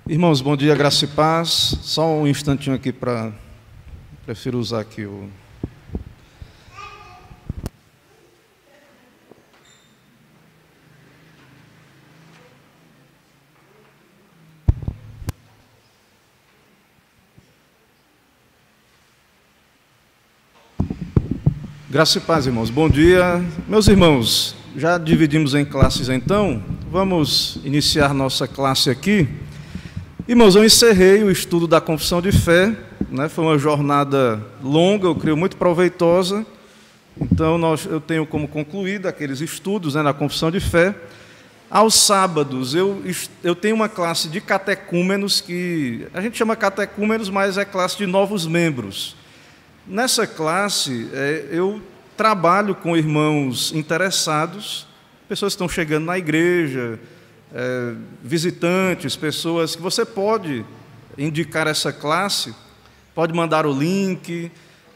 Irmãos, bom dia, graça e paz. Só um instantinho aqui para... Prefiro usar aqui o... Graça e paz, irmãos. Bom dia. Meus irmãos, já dividimos em classes então. Vamos iniciar nossa classe aqui. Irmãos, eu encerrei o estudo da Confissão de Fé, né? Foi uma jornada longa, eu creio muito proveitosa. Então, eu tenho como concluído aqueles estudos, né, na Confissão de Fé. Aos sábados, eu tenho uma classe de catecúmenos, que a gente chama catecúmenos, mas é classe de novos membros. Nessa classe, eu trabalho com irmãos interessados, pessoas que estão chegando na igreja, visitantes, pessoas que você pode indicar essa classe, pode mandar o link.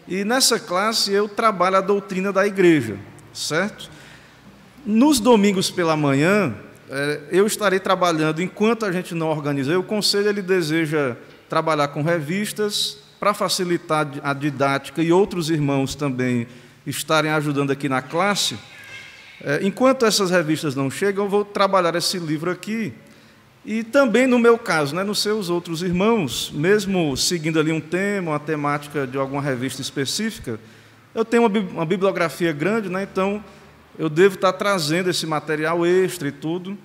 E nessa classe eu trabalho a doutrina da igreja, certo? Nos domingos pela manhã, eu estarei trabalhando, enquanto a gente não organiza, o conselho ele deseja trabalhar com revistas, para facilitar a didática e outros irmãos também estarem ajudando aqui na classe. Enquanto essas revistas não chegam, eu vou trabalhar esse livro aqui. E também, no meu caso, né, nos seus outros irmãos, mesmo seguindo ali um tema, uma temática de alguma revista específica, eu tenho uma bibliografia grande, né, então eu devo estar trazendo esse material extra e tudo.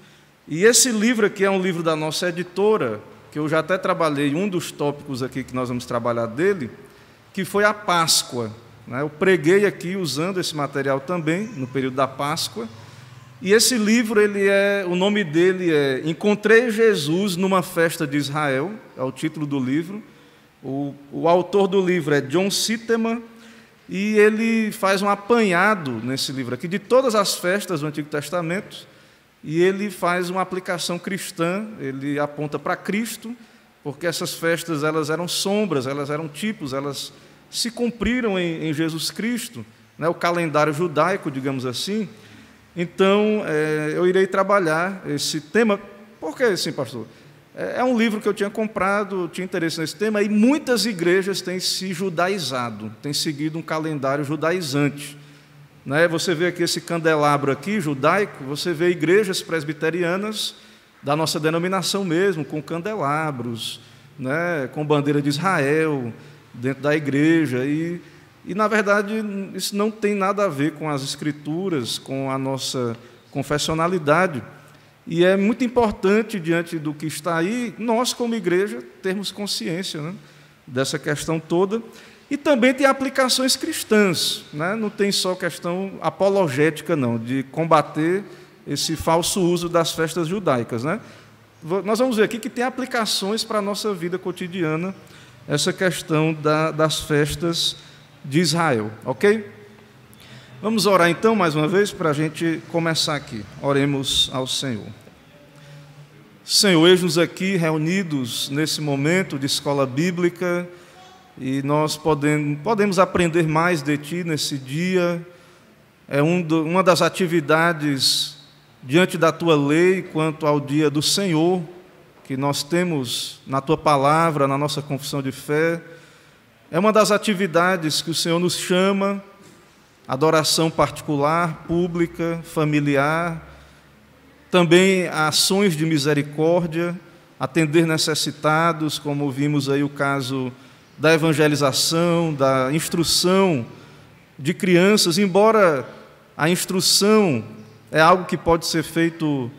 E esse livro aqui é um livro da nossa editora, que eu já até trabalhei, um dos tópicos aqui que nós vamos trabalhar dele, que foi a Páscoa, né? Eu preguei aqui usando esse material também, no período da Páscoa, e esse livro, o nome dele é Encontrei Jesus numa Festa de Israel, é o título do livro. O autor do livro é John Sitteman, e ele faz um apanhado nesse livro aqui de todas as festas do Antigo Testamento, e ele faz uma aplicação cristã, ele aponta para Cristo, porque essas festas elas eram sombras, elas eram tipos, elas se cumpriram em Jesus Cristo, né, o calendário judaico, digamos assim. Então, eu irei trabalhar esse tema. Por que assim, pastor? É um livro que eu tinha comprado, tinha interesse nesse tema, e muitas igrejas têm se judaizado, têm seguido um calendário judaizante. Você vê aqui esse candelabro aqui, judaico, você vê igrejas presbiterianas da nossa denominação mesmo, com candelabros, né, com bandeira de Israel dentro da igreja. E, na verdade, isso não tem nada a ver com as Escrituras, com a nossa confessionalidade. E é muito importante, diante do que está aí, nós, como igreja, termos consciência, né, dessa questão toda. E também tem aplicações cristãs, né? Não tem só questão apologética, não, de combater esse falso uso das festas judaicas, né? Nós vamos ver aqui que tem aplicações para a nossa vida cotidiana, essa questão das festas de Israel, ok? Vamos orar então, mais uma vez, para a gente começar aqui. Oremos ao Senhor. Senhor, eis-nos aqui reunidos nesse momento de escola bíblica, e nós podemos aprender mais de Ti nesse dia. É uma das atividades diante da Tua lei quanto ao dia do Senhor, que nós temos na Tua palavra, na nossa confissão de fé. É uma das atividades que o Senhor nos chama, adoração particular, pública, familiar, também ações de misericórdia, atender necessitados, como vimos aí o caso da evangelização, da instrução de crianças, embora a instrução é algo que pode ser feito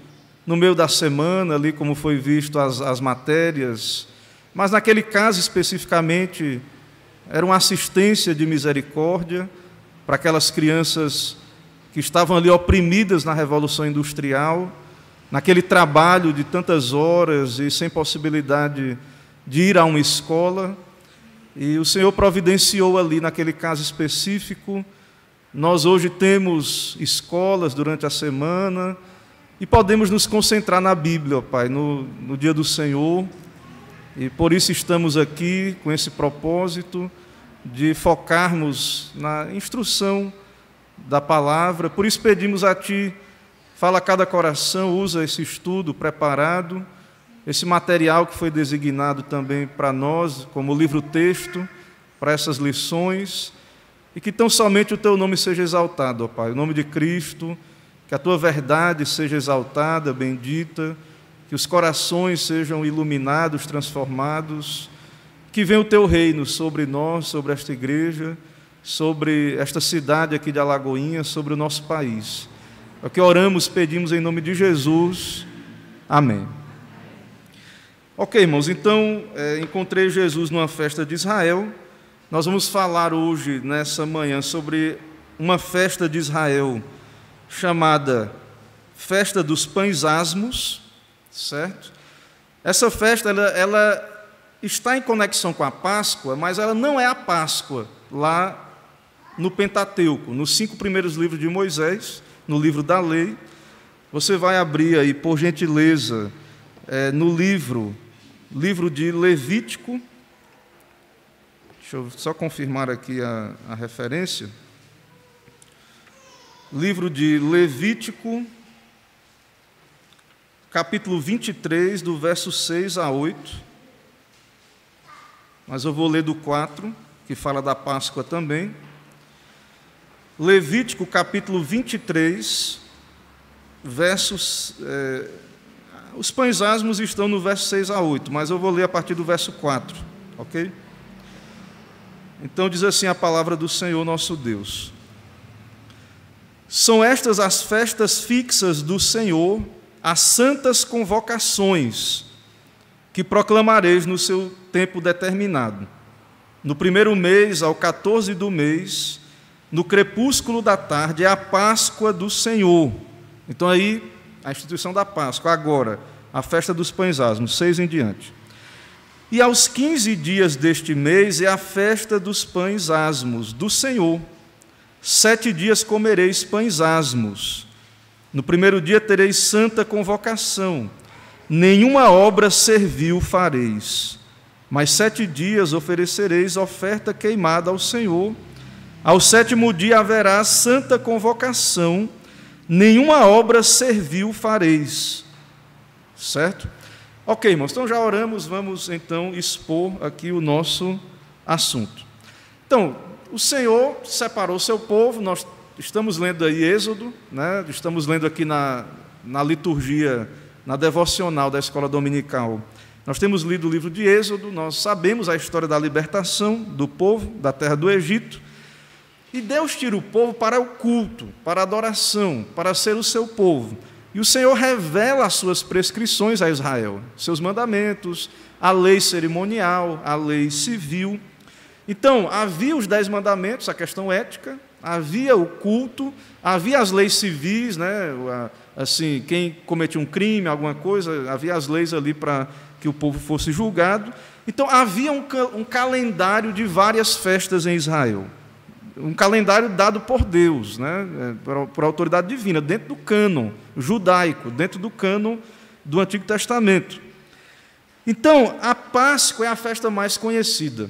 no meio da semana, ali como foi visto as matérias, mas naquele caso especificamente era uma assistência de misericórdia para aquelas crianças que estavam ali oprimidas na Revolução Industrial, naquele trabalho de tantas horas e sem possibilidade de ir a uma escola. E o Senhor providenciou ali, naquele caso específico. Nós hoje temos escolas durante a semana e podemos nos concentrar na Bíblia, ó Pai, no dia do Senhor. E por isso estamos aqui com esse propósito de focarmos na instrução da palavra. Por isso pedimos a Ti, fala a cada coração, usa esse estudo preparado esse material que foi designado também para nós, como livro-texto, para essas lições, e que tão somente o Teu nome seja exaltado, ó Pai, o nome de Cristo, que a Tua verdade seja exaltada, bendita, que os corações sejam iluminados, transformados, que venha o Teu reino sobre nós, sobre esta igreja, sobre esta cidade aqui de Alagoinhas, sobre o nosso país. É o que oramos, pedimos em nome de Jesus. Amém. Ok, irmãos, então, encontrei Jesus numa festa de Israel. Nós vamos falar hoje, nessa manhã, sobre uma festa de Israel chamada Festa dos Pães Asmos, certo? Essa festa, ela está em conexão com a Páscoa, mas ela não é a Páscoa lá no Pentateuco, nos 5 primeiros livros de Moisés, no livro da lei. Você vai abrir aí, por gentileza, no livro de Levítico. Deixa eu só confirmar aqui a referência. Livro de Levítico, capítulo 23, do verso 6 a 8. Mas eu vou ler do 4, que fala da Páscoa também. Levítico, capítulo 23, versos... os pães asmos estão no verso 6 a 8, mas eu vou ler a partir do verso 4, ok? Então diz assim a palavra do Senhor nosso Deus: são estas as festas fixas do Senhor, as santas convocações, que proclamareis no seu tempo determinado. No primeiro mês, ao 14 do mês, no crepúsculo da tarde, é a Páscoa do Senhor. Então aí, a instituição da Páscoa. Agora, a festa dos pães asmos, 6 em diante. E aos 15 dias deste mês é a festa dos pães asmos do Senhor. 7 dias comereis pães asmos. No primeiro dia tereis santa convocação. Nenhuma obra servil fareis. Mas 7 dias oferecereis oferta queimada ao Senhor. Ao 7º dia haverá santa convocação. Nenhuma obra servil fareis. Certo? Ok, irmãos, então já oramos, vamos então expor aqui o nosso assunto. Então, o Senhor separou o seu povo, nós estamos lendo aí Êxodo, né? Estamos lendo aqui na liturgia, na devocional da escola dominical. Nós temos lido o livro de Êxodo, nós sabemos a história da libertação do povo da terra do Egito, e Deus tira o povo para o culto, para a adoração, para ser o seu povo. E o Senhor revela as suas prescrições a Israel, seus mandamentos, a lei cerimonial, a lei civil. Então, havia os 10 mandamentos, a questão ética, havia o culto, havia as leis civis, né? Assim, quem cometia um crime, alguma coisa, havia as leis ali para que o povo fosse julgado. Então, havia um calendário de várias festas em Israel. Um calendário dado por Deus, né? Por autoridade divina, dentro do cânon judaico, dentro do cânon do Antigo Testamento. Então, a Páscoa é a festa mais conhecida.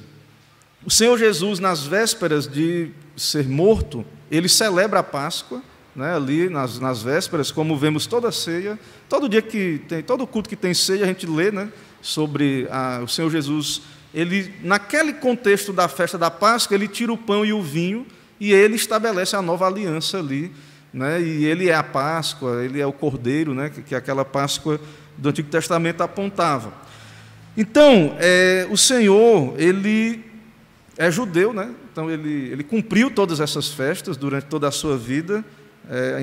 O Senhor Jesus, nas vésperas de ser morto, ele celebra a Páscoa, né? Ali nas vésperas, como vemos toda a ceia, todo dia que tem, todo culto que tem ceia, a gente lê, né? Sobre o Senhor Jesus. Ele, naquele contexto da festa da Páscoa, ele tira o pão e o vinho e ele estabelece a nova aliança ali, né? E ele é a Páscoa, ele é o Cordeiro, né? Que aquela Páscoa do Antigo Testamento apontava. Então, o Senhor, ele é judeu, né? Então ele cumpriu todas essas festas durante toda a sua vida,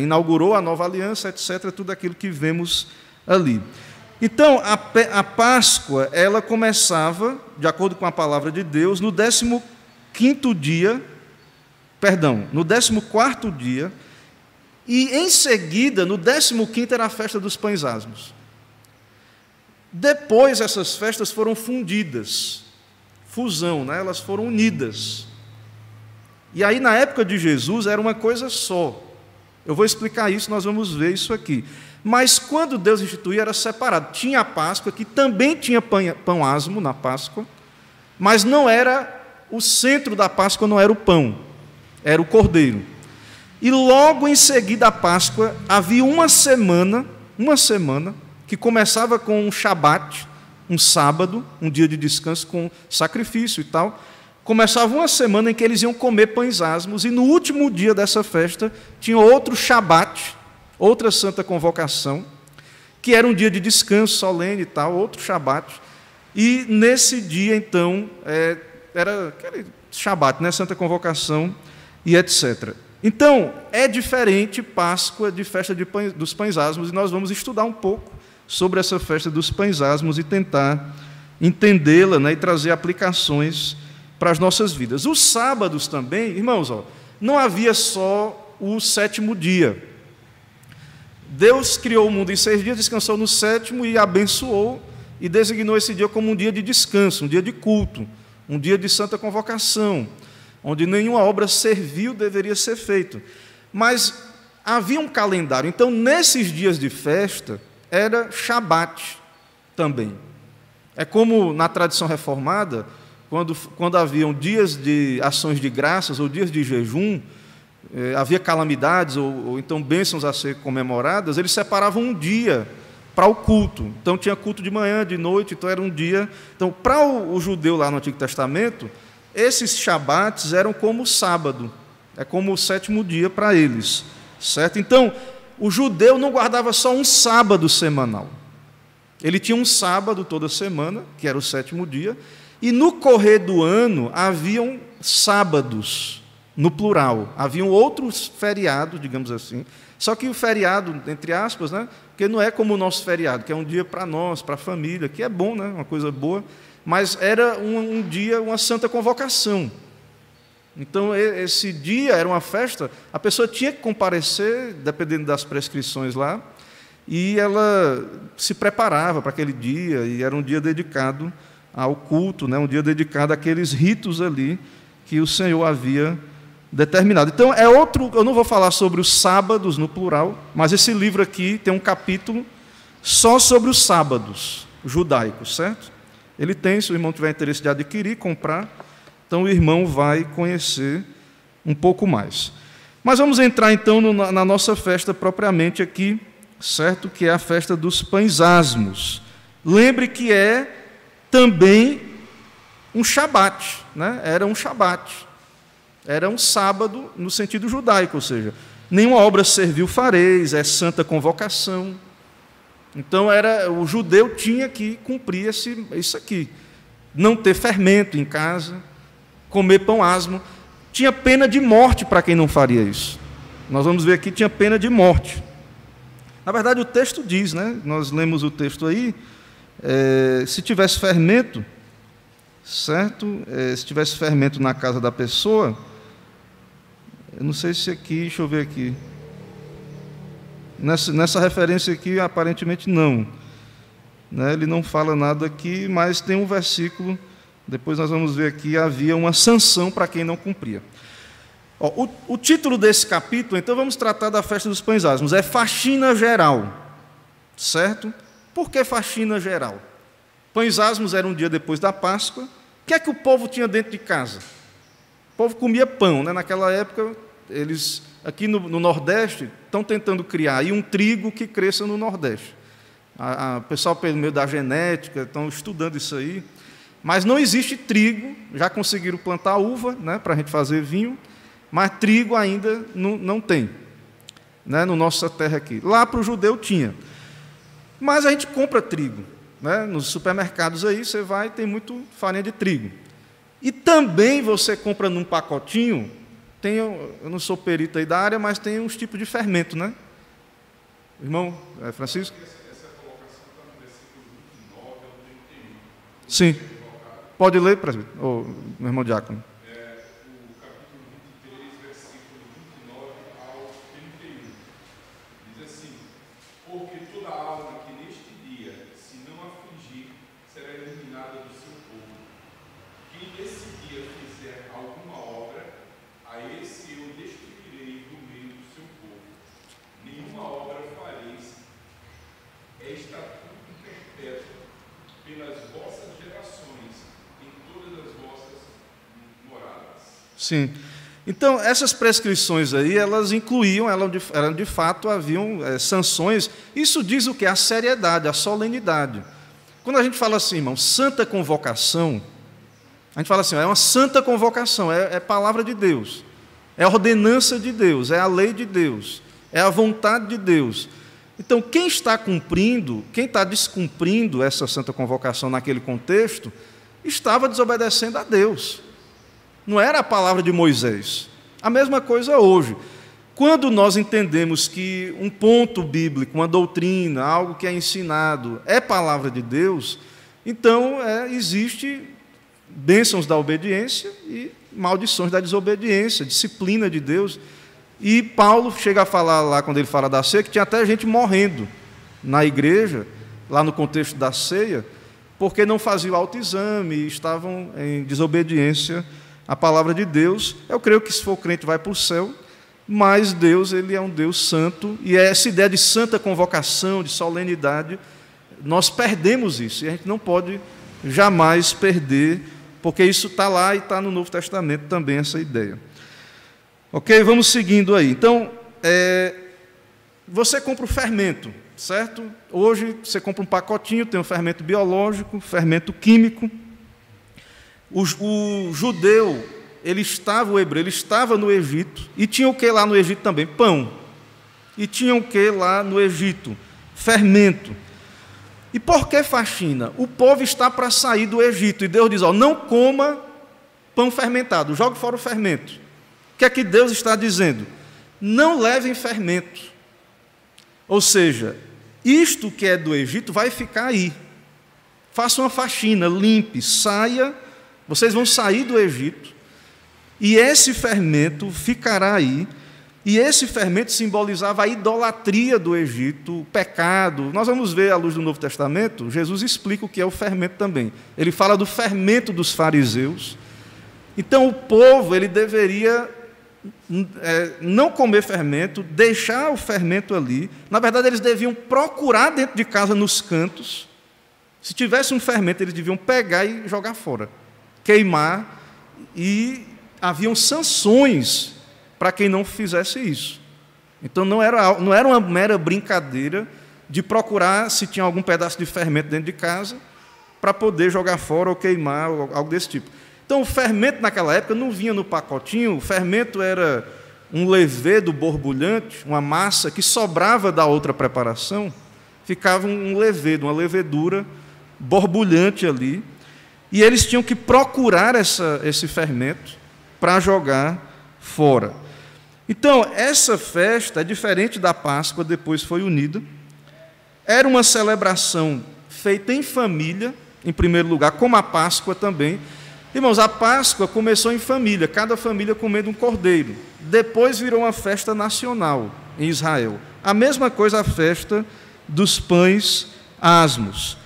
inaugurou a nova aliança, etc., tudo aquilo que vemos ali. Então, a Páscoa, ela começava, de acordo com a palavra de Deus, no 14º dia, e em seguida, no 15º, era a festa dos pães asmos. Depois, essas festas foram fundidas, fusão, né? Elas foram unidas. E aí, na época de Jesus, era uma coisa só. Eu vou explicar isso, nós vamos ver isso aqui. Mas quando Deus instituiu, era separado. Tinha a Páscoa, que também tinha pão asmo na Páscoa, mas não era o centro da Páscoa, não era o pão, era o cordeiro. E logo em seguida à Páscoa, havia uma semana que começava com um shabat, um sábado, um dia de descanso com sacrifício e tal. Começava uma semana em que eles iam comer pães asmos, e no último dia dessa festa tinha outro shabat, outra santa convocação, que era um dia de descanso solene e tal, outro shabat. E nesse dia, então, era aquele shabat, né, santa convocação e etc. Então, é diferente Páscoa de festa dos pães asmos, e nós vamos estudar um pouco sobre essa festa dos pães asmos e tentar entendê-la, né, e trazer aplicações para as nossas vidas. Os sábados também, irmãos, não havia só o sétimo dia. Deus criou o mundo em 6 dias, descansou no sétimo e abençoou, e designou esse dia como um dia de descanso, um dia de culto, um dia de santa convocação, onde nenhuma obra servil deveria ser feita. Mas havia um calendário. Então, nesses dias de festa, era Shabat também. É como na tradição reformada, quando haviam dias de ações de graças ou dias de jejum, havia calamidades ou então bênçãos a ser comemoradas, eles separavam um dia para o culto. Então, tinha culto de manhã, de noite, então era um dia. Então, para o judeu lá no Antigo Testamento, esses Shabats eram como o sábado, é como o sétimo dia para eles, certo? Então, o judeu não guardava só um sábado semanal. Ele tinha um sábado toda semana, que era o sétimo dia, e no correr do ano haviam sábados, no plural. Haviam outros feriados, digamos assim. Só que o feriado, entre aspas, né, porque não é como o nosso feriado, que é um dia para nós, para a família, que é bom, né, uma coisa boa, mas era um dia, uma santa convocação. Então, esse dia era uma festa, a pessoa tinha que comparecer, dependendo das prescrições lá, e ela se preparava para aquele dia, e era um dia dedicado ao culto, né, um dia dedicado àqueles ritos ali que o Senhor havia determinado. Então, eu não vou falar sobre os sábados no plural, mas esse livro aqui tem um capítulo só sobre os sábados judaicos, certo? Ele tem, se o irmão tiver interesse de adquirir, comprar, então o irmão vai conhecer um pouco mais. Mas vamos entrar então na nossa festa propriamente aqui, certo? Que é a festa dos pães asmos. Lembre que é também um shabat, né? Era um shabat. Era um sábado no sentido judaico, ou seja, nenhuma obra servil fareis, é santa convocação. Então, o judeu tinha que cumprir isso aqui. Não ter fermento em casa, comer pão asmo. Tinha pena de morte para quem não faria isso. Nós vamos ver aqui, tinha pena de morte. Na verdade, o texto diz, né? Nós lemos o texto aí, se tivesse fermento, certo? Se tivesse fermento na casa da pessoa, eu não sei se aqui, deixa eu ver aqui. Nessa referência aqui, aparentemente não. Né? Ele não fala nada aqui, mas tem um versículo, depois nós vamos ver aqui, havia uma sanção para quem não cumpria. O título desse capítulo, então, vamos tratar da festa dos pães asmos, é faxina geral, certo? Por que faxina geral? Pães asmos era um dia depois da Páscoa. O que é que o povo tinha dentro de casa? O povo comia pão, né? Naquela época, eles, aqui no Nordeste, estão tentando criar aí um trigo que cresça no Nordeste. O pessoal, pelo meio da genética, estão estudando isso aí. Mas não existe trigo, já conseguiram plantar uva, né, para a gente fazer vinho, mas trigo ainda não tem, né, no nossa terra aqui. Lá para o judeu tinha. Mas a gente compra trigo, né, nos supermercados aí, você vai, tem muito farinha de trigo. E também você compra num pacotinho, eu não sou perito aí da área, mas tem uns tipos de fermento, né? Irmão Francisco? Essa colocação está no versículo 29 ao 31. Sim. Pode ler, presbítero, meu irmão diácono. O capítulo 23, versículo 29 ao 31. Diz assim: porque toda alma que neste dia se não afligir será eliminada do seu povo. Quem nesse dia fizer alguma obra, a esse eu destruirei do meio do seu povo. Nenhuma obra fareis, é estatuto perpétuo pelas vossas gerações, em todas as vossas moradas. Sim. Então, essas prescrições aí, elas incluíam, eram de fato, haviam sanções. Isso diz o quê? A seriedade, a solenidade. Quando a gente fala assim, irmão, santa convocação, a gente fala assim, é uma santa convocação, é palavra de Deus, é ordenança de Deus, é a lei de Deus, é a vontade de Deus. Então, quem está cumprindo, quem está descumprindo essa santa convocação naquele contexto, estava desobedecendo a Deus. Não era a palavra de Moisés. A mesma coisa hoje. Quando nós entendemos que um ponto bíblico, uma doutrina, algo que é ensinado, é palavra de Deus, então existe bênçãos da obediência e maldições da desobediência, disciplina de Deus. E Paulo chega a falar lá, quando ele fala da ceia, que tinha até gente morrendo na igreja, lá no contexto da ceia, porque não faziam autoexame e estavam em desobediência à palavra de Deus. Eu creio que, se for crente, vai para o céu, mas Deus, ele é um Deus santo, e essa ideia de santa convocação, de solenidade, nós perdemos isso, e a gente não pode jamais perder, porque isso está lá e está no Novo Testamento também, essa ideia. Ok? Vamos seguindo aí. Então, você compra o fermento, certo? Hoje, você compra um pacotinho, tem um fermento biológico, fermento químico. O judeu, o hebreu, ele estava no Egito, e tinha o que lá no Egito também? Pão. E tinha o que lá no Egito? Fermento. E por que faxina? O povo está para sair do Egito, e Deus diz, não coma pão fermentado, jogue fora o fermento. O que é que Deus está dizendo? Não levem fermento. Ou seja, isto que é do Egito vai ficar aí. Faça uma faxina, limpe, saia. Vocês vão sair do Egito, e esse fermento ficará aí, e esse fermento simbolizava a idolatria do Egito, o pecado. Nós vamos ver, à luz do Novo Testamento, Jesus explica o que é o fermento também. Ele fala do fermento dos fariseus. Então, o povo, ele deveria não comer fermento, deixar o fermento ali. Na verdade, eles deviam procurar dentro de casa, nos cantos. Se tivesse um fermento, eles deviam pegar e jogar fora, queimar, e haviam sanções para quem não fizesse isso. Então, não era uma mera brincadeira de procurar se tinha algum pedaço de fermento dentro de casa para poder jogar fora ou queimar, ou algo desse tipo. Então, o fermento naquela época não vinha no pacotinho, o fermento era um levedo borbulhante, uma massa que sobrava da outra preparação, ficava um levedo, uma levedura borbulhante ali, e eles tinham que procurar esse fermento para jogar fora. Então, essa festa é diferente da Páscoa, depois foi unida. Era uma celebração feita em família, em primeiro lugar, como a Páscoa também. Irmãos, a Páscoa começou em família, cada família comendo um cordeiro. Depois virou uma festa nacional em Israel. A mesma coisa a festa dos pães asmos.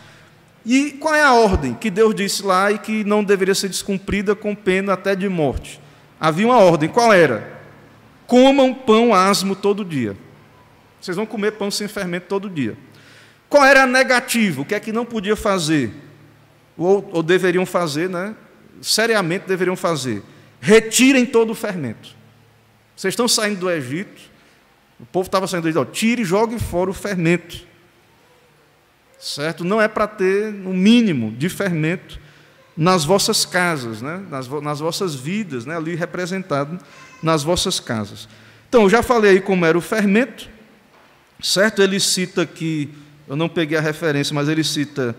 E qual é a ordem que Deus disse lá e que não deveria ser descumprida com pena até de morte? Havia uma ordem, qual era? Comam pão asmo todo dia. Vocês vão comer pão sem fermento todo dia. Qual era a negativa? O que é que não podia fazer? Ou deveriam fazer, né? Seriamente deveriam fazer. Retirem todo o fermento. Vocês estão saindo do Egito, o povo estava saindo do Egito, tire e jogue fora o fermento. Certo? Não é para ter um mínimo de fermento nas vossas casas, né? nas vossas vidas, né? Ali representado nas vossas casas. Então, eu já falei aí como era o fermento, certo? Ele cita aqui, eu não peguei a referência, mas ele cita,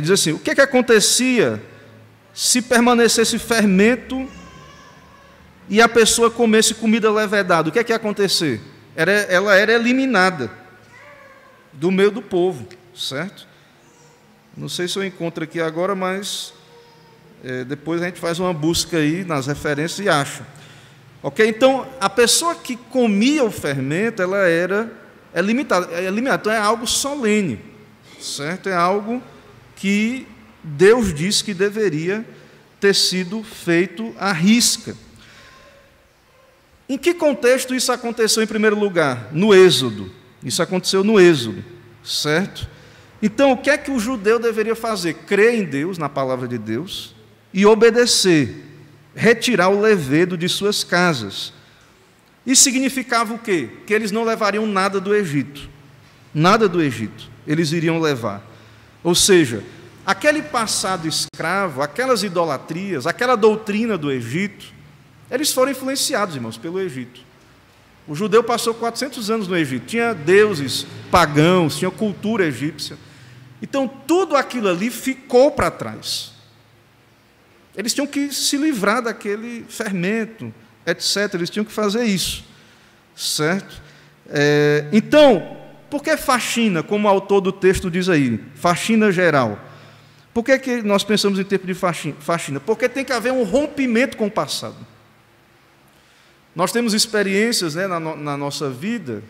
diz assim, o que é que acontecia se permanecesse fermento e a pessoa comesse comida levedada? O que é que ia acontecer? Ela era eliminada do meio do povo, certo? Não sei se eu encontro aqui agora, mas depois a gente faz uma busca aí nas referências e acha. Ok? Então, a pessoa que comia o fermento, ela era limitada. Então, é algo solene, certo? É algo que Deus disse que deveria ter sido feito à risca. Em que contexto isso aconteceu em primeiro lugar? No Êxodo. Isso aconteceu no Êxodo, certo? Então, o que é que o judeu deveria fazer? Crer em Deus, na palavra de Deus, e obedecer retirar o levedo de suas casas. Isso significava o quê? Que eles não levariam nada do Egito. Nada do Egito eles iriam levar. Ou seja, aquele passado escravo, aquelas idolatrias, aquela doutrina do Egito, eles foram influenciados, irmãos, pelo Egito. O judeu passou 400 anos no Egito, tinha deuses pagãos, tinha cultura egípcia. Então, tudo aquilo ali ficou para trás. Eles tinham que se livrar daquele fermento, etc. Eles tinham que fazer isso, certo? Então, por que faxina, como o autor do texto diz aí? Faxina geral. Por que nós pensamos em tempo de faxina? Porque tem que haver um rompimento com o passado. Nós temos experiências, né, na nossa vida,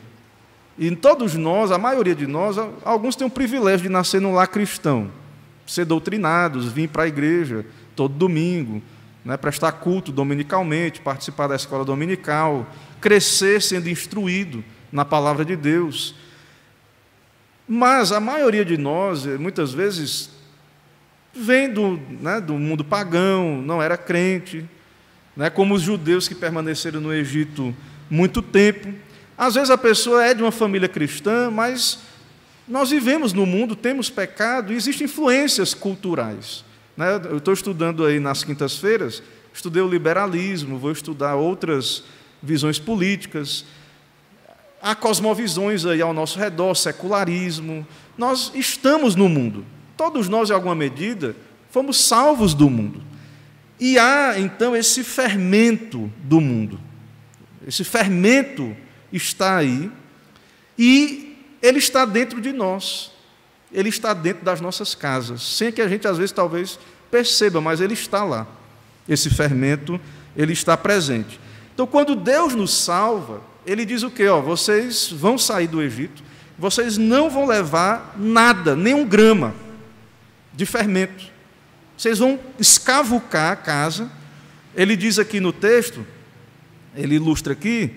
e todos nós, a maioria de nós, alguns têm o privilégio de nascer num lar cristão, ser doutrinados, vir para a igreja todo domingo, né, prestar culto dominicalmente, participar da escola dominical, crescer sendo instruído na palavra de Deus. Mas a maioria de nós, muitas vezes, vem do mundo pagão, não era crente, né, como os judeus que permaneceram no Egito muito tempo. Às vezes a pessoa é de uma família cristã, mas nós vivemos no mundo, temos pecado, e existem influências culturais. Né? Eu estou estudando aí nas quintas-feiras, estudei o liberalismo, vou estudar outras visões políticas. Há cosmovisões aí ao nosso redor, secularismo. Nós estamos no mundo. Todos nós, em alguma medida, fomos salvos do mundo. E há, então, esse fermento do mundo. Esse fermento está aí e ele está dentro de nós. Ele está dentro das nossas casas, sem que a gente, às vezes, talvez perceba, mas ele está lá. Esse fermento, ele está presente. Então, quando Deus nos salva, Ele diz o quê? Vocês vão sair do Egito, vocês não vão levar nada, nem um grama de fermento. Vocês vão escavucar a casa. Ele diz aqui no texto, ele ilustra aqui,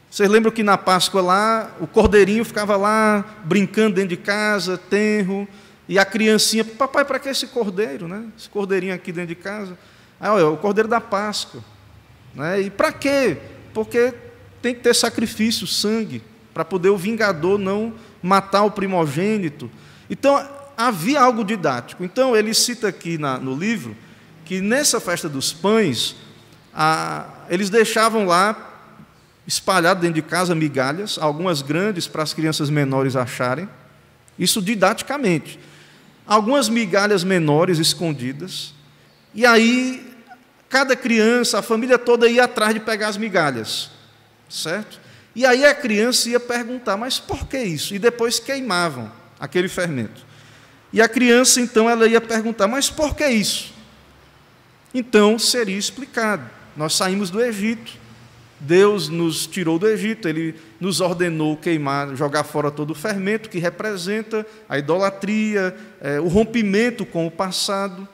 vocês lembram que na Páscoa lá, o cordeirinho ficava lá, brincando dentro de casa, tenro, e a criancinha, papai, para que esse cordeiro, né? Esse cordeirinho aqui dentro de casa? Olha, o cordeiro da Páscoa. Né? E para quê? Porque tem que ter sacrifício, sangue, para poder o vingador não matar o primogênito. Então, havia algo didático. Então, ele cita aqui no livro que nessa festa dos pães, eles deixavam lá, espalhado dentro de casa, migalhas, algumas grandes para as crianças menores acharem, isso didaticamente. Algumas migalhas menores escondidas, e aí cada criança, a família toda ia atrás de pegar as migalhas, certo? E aí a criança ia perguntar, mas por que isso? E depois queimavam aquele fermento. E a criança, então, ela ia perguntar, mas por que isso? Então, seria explicado. Nós saímos do Egito, Deus nos tirou do Egito, Ele nos ordenou queimar, jogar fora todo o fermento, que representa a idolatria, o rompimento com o passado.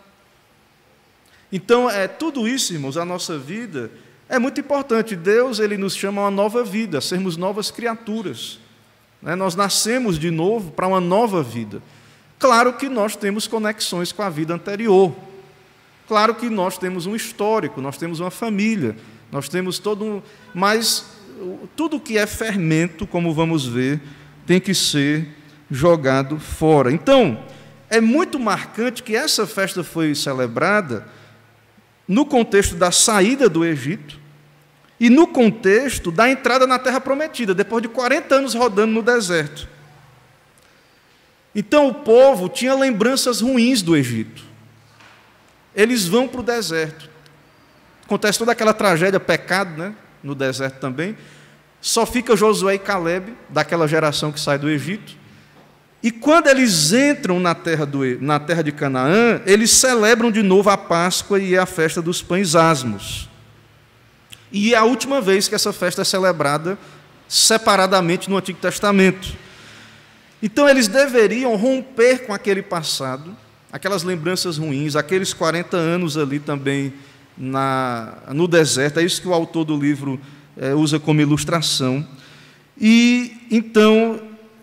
Então, tudo isso, irmãos, a nossa vida é muito importante. Deus, Ele nos chama a uma nova vida, a sermos novas criaturas. Nós nascemos de novo para uma nova vida. Claro que nós temos conexões com a vida anterior. Claro que nós temos um histórico, nós temos uma família, nós temos mas tudo que é fermento, como vamos ver, tem que ser jogado fora. Então, é muito marcante que essa festa foi celebrada no contexto da saída do Egito e no contexto da entrada na Terra Prometida, depois de 40 anos rodando no deserto. Então, o povo tinha lembranças ruins do Egito. Eles vão para o deserto. Acontece toda aquela tragédia, pecado, né? No deserto também. Só fica Josué e Calebe, daquela geração que sai do Egito. E quando eles entram na terra de Canaã, eles celebram de novo a Páscoa e a festa dos pães asmos. E é a última vez que essa festa é celebrada separadamente no Antigo Testamento. Então, eles deveriam romper com aquele passado, aquelas lembranças ruins, aqueles 40 anos ali também no deserto. É isso que o autor do livro usa como ilustração. E, então,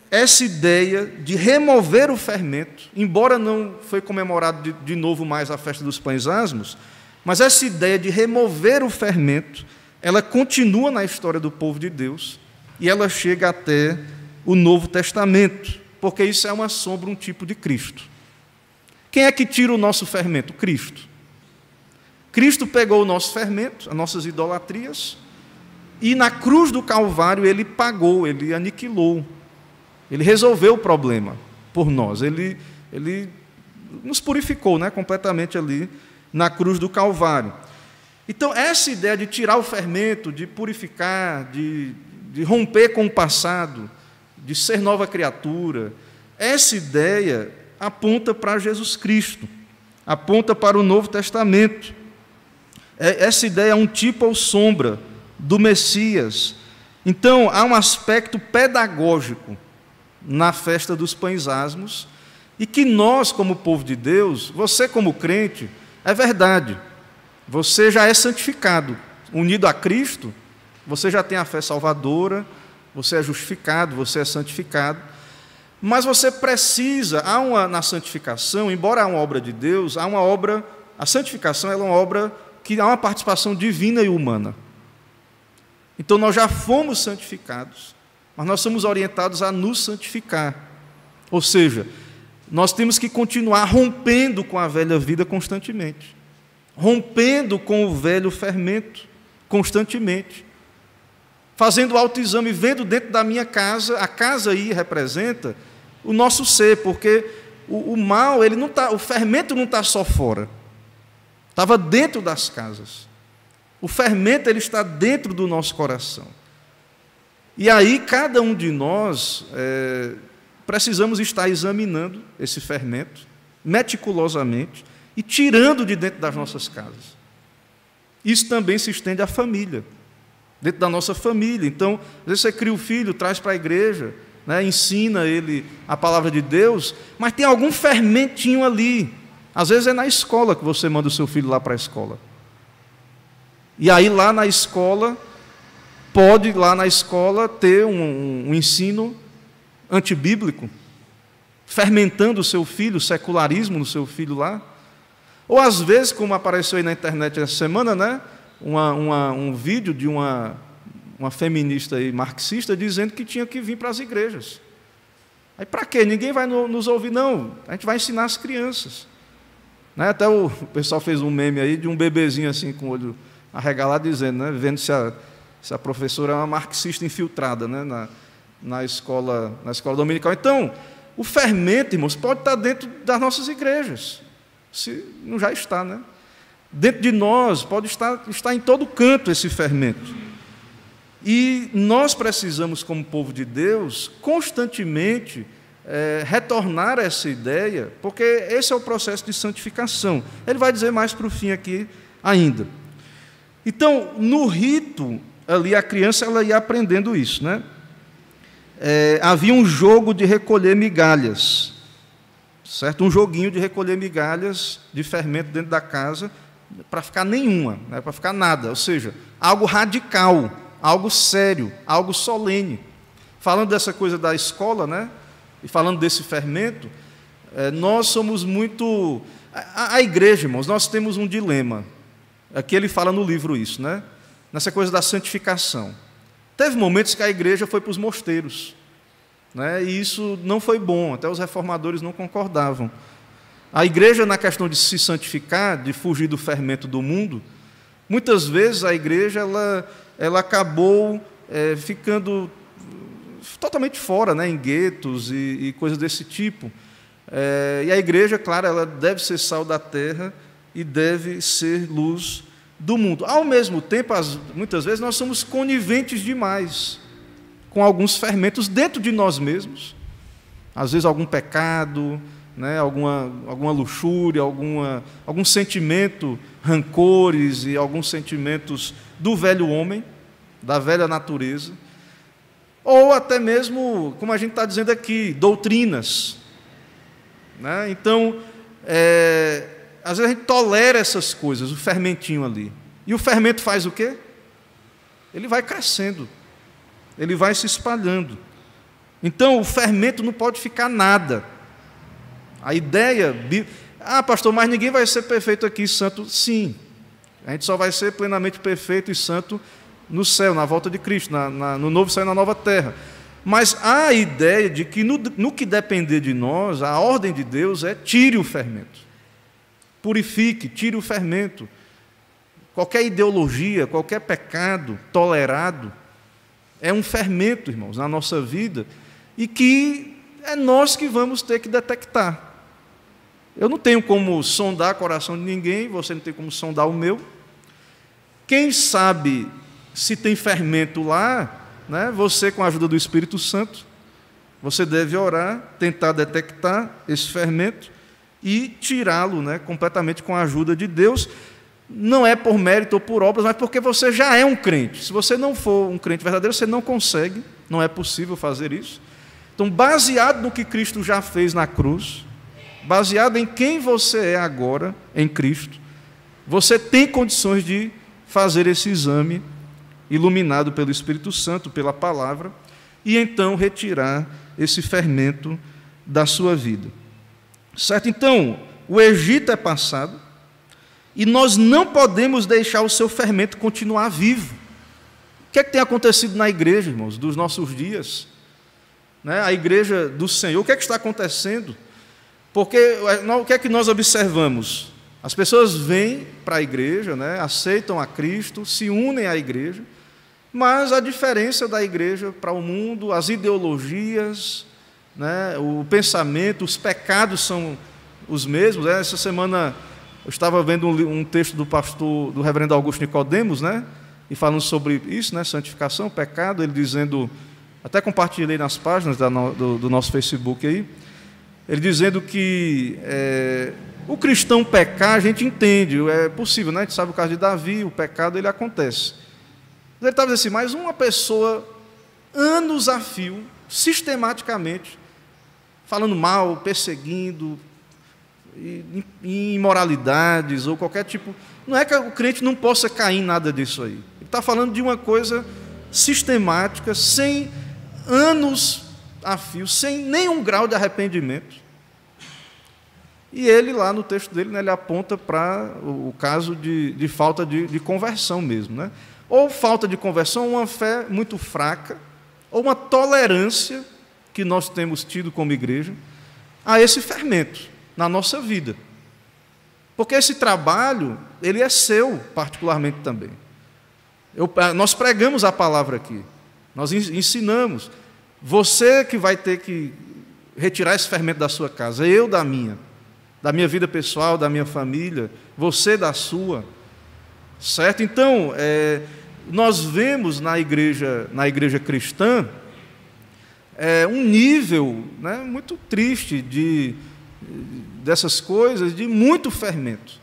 essa ideia de remover o fermento, embora não foi comemorado de novo mais a festa dos pães asmos, Mas essa ideia de remover o fermento, ela continua na história do povo de Deus e ela chega até o Novo Testamento, porque isso é uma sombra, um tipo de Cristo. Quem é que tira o nosso fermento? Cristo. Cristo pegou o nosso fermento, as nossas idolatrias, e na cruz do Calvário ele pagou, ele aniquilou, ele resolveu o problema por nós, ele nos purificou, né, completamente ali na cruz do Calvário. Então, essa ideia de tirar o fermento, de purificar, de romper com o passado, de ser nova criatura, essa ideia aponta para Jesus Cristo, aponta para o Novo Testamento. Essa ideia é um tipo ou sombra do Messias. Então, há um aspecto pedagógico na festa dos pães asmos, e que nós, como povo de Deus, você como crente, é verdade, você já é santificado, unido a Cristo, você já tem a fé salvadora, você é justificado, você é santificado, mas você precisa, na santificação, embora há uma obra de Deus, a santificação ela é uma obra que há uma participação divina e humana. Então nós já fomos santificados, mas nós somos orientados a nos santificar, ou seja, nós temos que continuar rompendo com a velha vida constantemente, rompendo com o velho fermento constantemente, fazendo autoexame, vendo dentro da minha casa, a casa aí representa o nosso ser, porque o mal, ele não tá, o fermento não está só fora, estava dentro das casas. O fermento, ele está dentro do nosso coração. E aí, cada um de nós precisamos estar examinando esse fermento, meticulosamente, e tirando de dentro das nossas casas. Isso também se estende à família, dentro da nossa família. Então, às vezes você cria o filho, traz para a igreja, né, ensina ele a palavra de Deus, mas tem algum fermentinho ali. Às vezes é na escola que você manda o seu filho lá para a escola. E aí lá na escola, pode lá na escola ter um ensino antibíblico, fermentando o seu filho, o secularismo no seu filho lá. Ou às vezes, como apareceu aí na internet essa semana, né, um vídeo de uma feminista aí, marxista, dizendo que tinha que vir para as igrejas. Aí para quê? Ninguém vai nos ouvir, não. A gente vai ensinar as crianças. Né? Até o pessoal fez um meme aí de um bebezinho assim com o olho arregalado, dizendo, né, vendo se a professora é uma marxista infiltrada, né, na escola dominical. Então, o fermento, irmãos, pode estar dentro das nossas igrejas, se não já está, né? Dentro de nós, pode estar em todo canto esse fermento. E nós precisamos, como povo de Deus, constantemente retornar a essa ideia, porque esse é o processo de santificação. Ele vai dizer mais para o fim aqui ainda. Então, no rito, ali a criança ela ia aprendendo isso, né? Havia um jogo de recolher migalhas, certo? Um joguinho de recolher migalhas de fermento dentro da casa, para ficar nenhuma, né? Para ficar nada, ou seja, algo radical, algo sério, algo solene. Falando dessa coisa da escola, né? E falando desse fermento, nós somos muito... A igreja, irmãos, nós temos um dilema. Aqui ele fala no livro isso, né? Nessa coisa da santificação. Teve momentos que a igreja foi para os mosteiros, né? E isso não foi bom, até os reformadores não concordavam. A igreja, na questão de se santificar, de fugir do fermento do mundo, muitas vezes a igreja ela acabou ficando totalmente fora, né? Em guetos e coisas desse tipo. E a igreja, claro, ela deve ser sal da terra e deve ser luz do mundo. Ao mesmo tempo, muitas vezes, nós somos coniventes demais com alguns fermentos dentro de nós mesmos. Às vezes, algum pecado, né, alguma luxúria, algum sentimento, rancores e alguns sentimentos do velho homem, da velha natureza. Ou até mesmo, como a gente está dizendo aqui, doutrinas. Né? Então, às vezes a gente tolera essas coisas, o fermentinho ali. E o fermento faz o quê? Ele vai crescendo, ele vai se espalhando. Então, o fermento não pode ficar nada. A ideia... pastor, mas ninguém vai ser perfeito aqui, santo. Sim, A gente só vai ser plenamente perfeito e santo no céu, na volta de Cristo, no novo céu e na nova terra. Mas há a ideia de que no que depender de nós, a ordem de Deus é tire o fermento. Purifique, tire o fermento. Qualquer ideologia, qualquer pecado tolerado é um fermento, irmãos, na nossa vida, e que é nós que vamos ter que detectar. Eu não tenho como sondar o coração de ninguém, você não tem como sondar o meu. Quem sabe se tem fermento lá, né, você, com a ajuda do Espírito Santo, você deve orar, tentar detectar esse fermento e tirá-lo, né, completamente com a ajuda de Deus. Não é por mérito ou por obras, mas porque você já é um crente. Se você não for um crente verdadeiro, você não consegue, não é possível fazer isso. Então, baseado no que Cristo já fez na cruz, baseado em quem você é agora em Cristo, você tem condições de fazer esse exame iluminado pelo Espírito Santo, pela palavra, e então retirar esse fermento da sua vida. Certo? Então, o Egito é passado e nós não podemos deixar o seu fermento continuar vivo. O que é que tem acontecido na igreja, irmãos, dos nossos dias? Né? A igreja do Senhor, o que é que está acontecendo? Porque o que é que nós observamos? As pessoas vêm para a igreja, né, aceitam a Cristo, se unem à igreja, mas a diferença da igreja para o mundo, as ideologias, né, o pensamento, os pecados são os mesmos. Né? Essa semana eu estava vendo um texto do reverendo Augusto Nicodemos, né, e falando sobre isso, né, santificação, pecado, ele dizendo, até compartilhei nas páginas do nosso Facebook aí, ele dizendo que o cristão pecar, a gente entende, é possível, né? A gente sabe o caso de Davi, o pecado, ele acontece. Ele estava dizendo assim, mas uma pessoa, anos a fio, sistematicamente, falando mal, perseguindo, imoralidades, ou qualquer tipo, não é que o crente não possa cair em nada disso aí. Ele está falando de uma coisa sistemática, sem anos a fio, sem nenhum grau de arrependimento. E ele, lá no texto dele, né, ele aponta para o caso de falta de conversão mesmo. Né? Ou falta de conversão, uma fé muito fraca, ou uma tolerância que nós temos tido como igreja a esse fermento na nossa vida. Porque esse trabalho, ele é seu particularmente também. Nós pregamos a palavra aqui, nós ensinamos. Você que vai ter que retirar esse fermento da sua casa, eu da minha vida pessoal, da minha família, você da sua, certo? Então, nós vemos na igreja cristã um nível, né, muito triste dessas coisas, de muito fermento.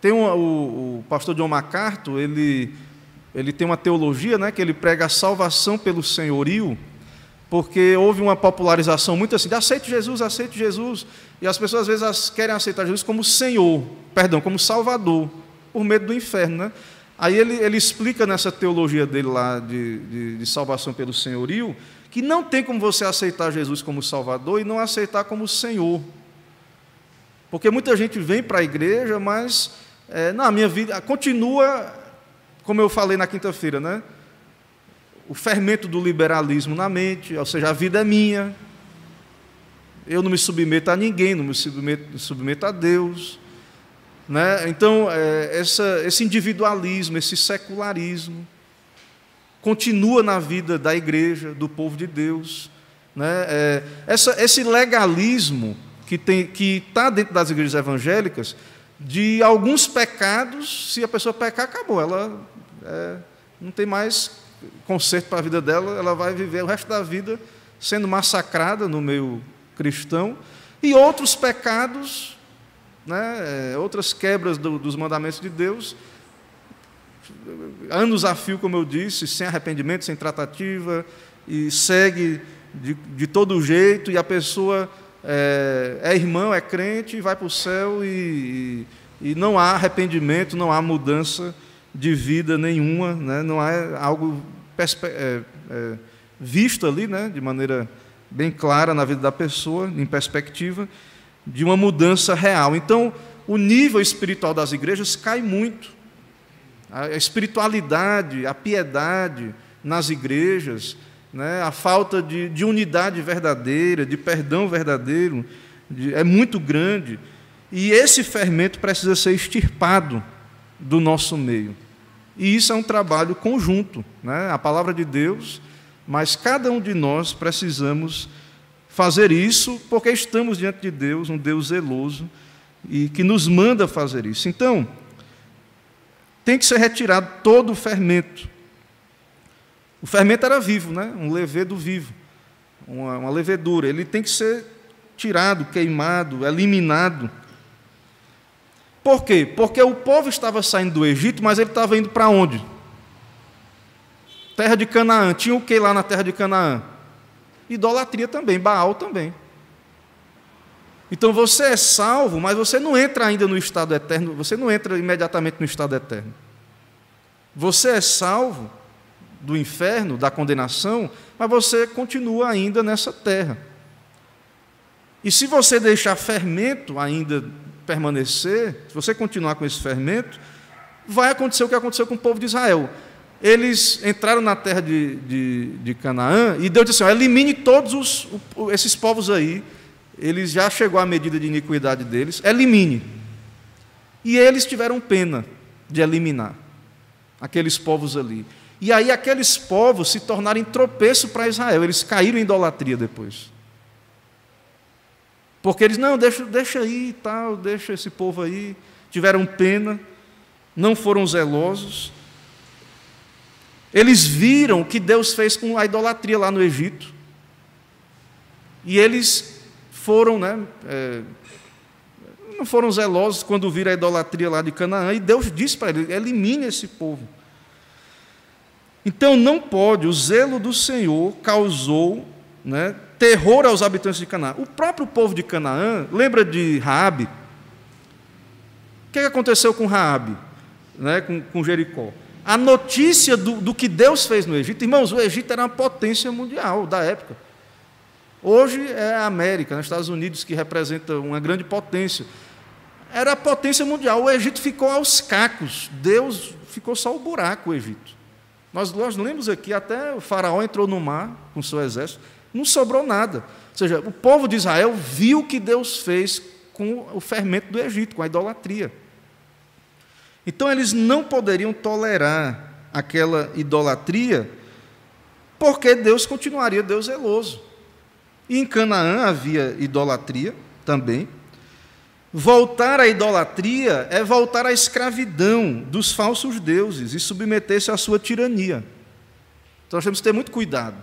Tem o pastor John MacArthur, ele tem uma teologia, né, que ele prega a salvação pelo senhorio, porque houve uma popularização muito assim, de aceite Jesus, e as pessoas às vezes querem aceitar Jesus como Senhor, como Salvador, por medo do inferno. Né? Aí ele explica nessa teologia dele lá de salvação pelo senhorio, que não tem como você aceitar Jesus como Salvador e não aceitar como Senhor. Porque muita gente vem para a igreja, mas a minha vida continua, como eu falei na quinta-feira, né? O fermento do liberalismo na mente, ou seja, a vida é minha, eu não me submeto a ninguém, não me submeto a Deus. Né? Então, esse individualismo, esse secularismo, continua na vida da igreja, do povo de Deus. Né? Esse legalismo que está dentro das igrejas evangélicas, de alguns pecados, se a pessoa pecar, acabou, ela não tem mais conserto para a vida dela, ela vai viver o resto da vida sendo massacrada no meio cristão, e outros pecados, né, outras quebras dos mandamentos de Deus, anos a fio, como eu disse, sem arrependimento, sem tratativa, e segue de todo jeito, e a pessoa é irmão, é crente, e vai para o céu, e não há arrependimento, não há mudança de vida nenhuma, né? Não há algo visto ali, né, de maneira bem clara na vida da pessoa, em perspectiva de uma mudança real. Então, o nível espiritual das igrejas cai muito. A espiritualidade, a piedade nas igrejas, né, a falta de unidade verdadeira, de perdão verdadeiro, é muito grande. E esse fermento precisa ser extirpado do nosso meio. E isso é um trabalho conjunto, né? A palavra de Deus, mas cada um de nós precisamos fazer isso, porque estamos diante de Deus, um Deus zeloso, e que nos manda fazer isso. Então, tem que ser retirado todo o fermento. O fermento era vivo, né? Um levedo vivo, uma levedura. Ele tem que ser tirado, queimado, eliminado. Por quê? Porque o povo estava saindo do Egito, mas ele estava indo para onde? Terra de Canaã. Tinha o que lá na terra de Canaã? Idolatria também, Baal também. Então você é salvo, mas você não entra ainda no estado eterno, você não entra imediatamente no estado eterno. Você é salvo do inferno, da condenação, mas você continua ainda nessa terra. E se você deixar fermento ainda permanecer, se você continuar com esse fermento, vai acontecer o que aconteceu com o povo de Israel. Eles entraram na terra de Canaã e Deus disse assim: elimine todos esses povos aí, eles já chegou à medida de iniquidade deles, elimine. E eles tiveram pena de eliminar aqueles povos ali. E aí aqueles povos se tornaram tropeço para Israel, eles caíram em idolatria depois. Porque eles, não, deixa aí e tal, deixa esse povo aí, tiveram pena, não foram zelosos. Eles viram o que Deus fez com a idolatria lá no Egito. E eles foram, não foram zelosos quando viram a idolatria lá de Canaã, e Deus disse para eles: elimine esse povo. Então não pode, o zelo do Senhor causou, terror aos habitantes de Canaã. O próprio povo de Canaã, lembra de Raabe? O que aconteceu com Raabe, com Jericó? A notícia do que Deus fez no Egito, irmãos, o Egito era uma potência mundial da época. Hoje é a América, os Estados Unidos, que representa uma grande potência. Era a potência mundial. O Egito ficou aos cacos. Deus ficou só o buraco, o Egito. Nós lemos aqui, até o faraó entrou no mar com seu exército, não sobrou nada. Ou seja, o povo de Israel viu o que Deus fez com o fermento do Egito, com a idolatria. Então, eles não poderiam tolerar aquela idolatria, porque Deus continuaria Deus zeloso. E em Canaã havia idolatria também. Voltar à idolatria é voltar à escravidão dos falsos deuses e submeter-se à sua tirania. Então, nós temos que ter muito cuidado.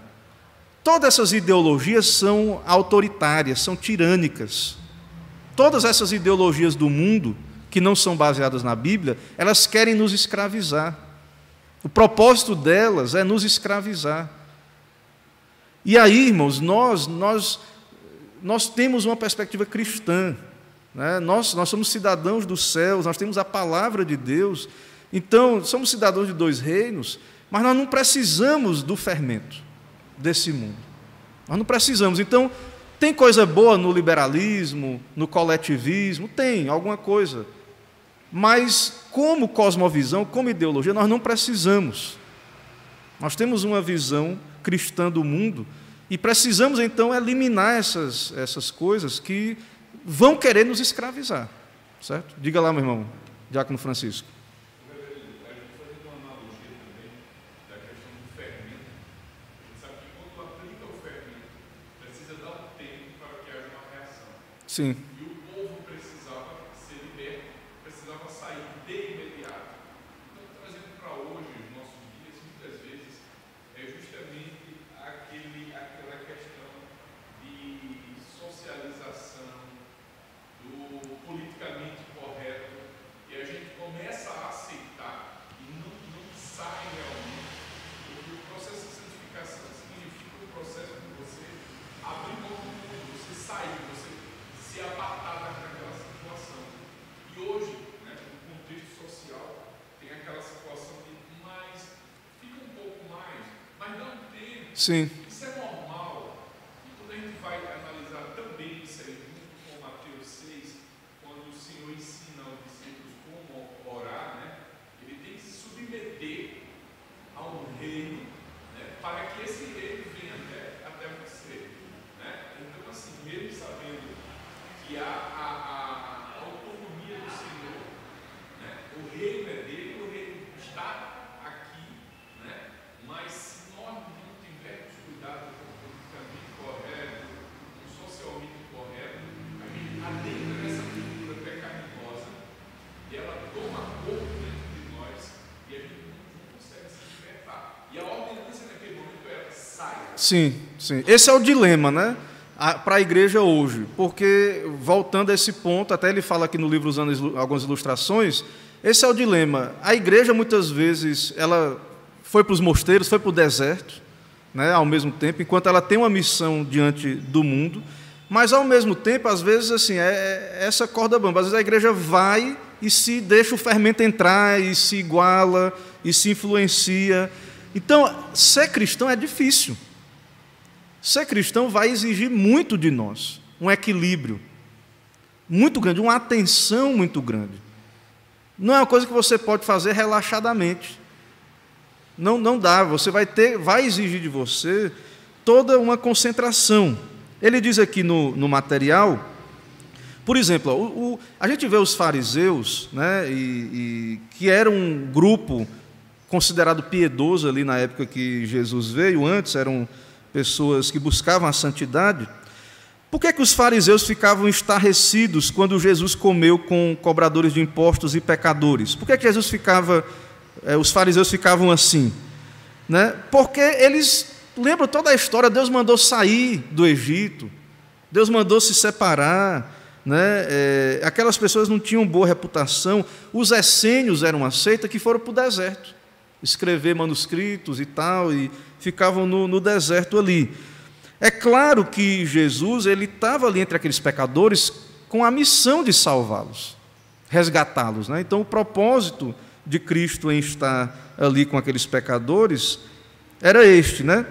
Todas essas ideologias são autoritárias, são tirânicas. Todas essas ideologias do mundo, que não são baseadas na Bíblia, elas querem nos escravizar. O propósito delas é nos escravizar. E aí, irmãos, nós temos uma perspectiva cristã, nós somos cidadãos dos céus, nós temos a palavra de Deus, então somos cidadãos de dois reinos, mas nós não precisamos do fermento desse mundo. Nós não precisamos. Então, tem coisa boa no liberalismo, no coletivismo, tem alguma coisa. Mas, como cosmovisão, como ideologia, nós não precisamos. Nós temos uma visão cristã do mundo e precisamos, então, eliminar essas coisas que vão querer nos escravizar. Certo? Diga lá, meu irmão, Diácono Francisco. Sim. E o povo precisava ser liberto, precisava sair de imediato. Então, trazendo para hoje, os nossos dias, muitas vezes, é justamente aquela questão de socialização, do politicamente correto, e a gente começa a aceitar e não sai realmente, porque o processo de santificação significa o processo de você abrir mão do mundo, você sair, você se apartar daquela situação. E hoje, no contexto social, tem aquela situação de mais, fica um pouco mais, mas dá um tempo. Sim. Isso é normal. E quando a gente vai analisar também isso aí, junto com Mateus 6, quando quando o Senhor ensina aos discípulos como orar, né, ele tem que se submeter a um reino, né, para que esse reino venha até você. Né? Então, assim, mesmo sabendo que há a autonomia do Senhor, né, o reino é dele, o reino está aqui, né, mas se nós não tivermos cuidado com o politicamente correto, com o socialmente correto, a gente adentra nessa cultura pecaminosa e ela toma corpo dentro de nós e a gente não consegue se libertar. E a ordenança naquele momento era saia. Sim, sim. Esse é o dilema, né? Para a igreja hoje, porque, voltando a esse ponto, até ele fala aqui no livro, usando algumas ilustrações, esse é o dilema. A igreja, muitas vezes, ela foi para os mosteiros, foi para o deserto, né, ao mesmo tempo, enquanto ela tem uma missão diante do mundo, mas, ao mesmo tempo, às vezes, assim, é essa corda bamba. Às vezes a igreja vai e se deixa o fermento entrar, e se iguala, e se influencia. Então, ser cristão é difícil. Ser cristão vai exigir muito de nós, um equilíbrio muito grande, uma atenção muito grande. Não é uma coisa que você pode fazer relaxadamente. Não dá, você vai exigir de você toda uma concentração. Ele diz aqui no material, por exemplo, a gente vê os fariseus, né, que era um grupo considerado piedoso ali na época que Jesus veio, antes eram pessoas que buscavam a santidade. Por que os fariseus ficavam estarrecidos quando Jesus comeu com cobradores de impostos e pecadores? Por que Jesus os fariseus ficavam assim? Né? Porque eles lembram toda a história, Deus mandou sair do Egito, Deus mandou se separar, né? Aquelas pessoas não tinham boa reputação, os essênios eram uma seita que foram para o deserto, escrever manuscritos e tal, e ficavam no deserto ali. É claro que Jesus ele estava ali entre aqueles pecadores com a missão de salvá-los, resgatá-los, né? Então, o propósito de Cristo em estar ali com aqueles pecadores era este, né?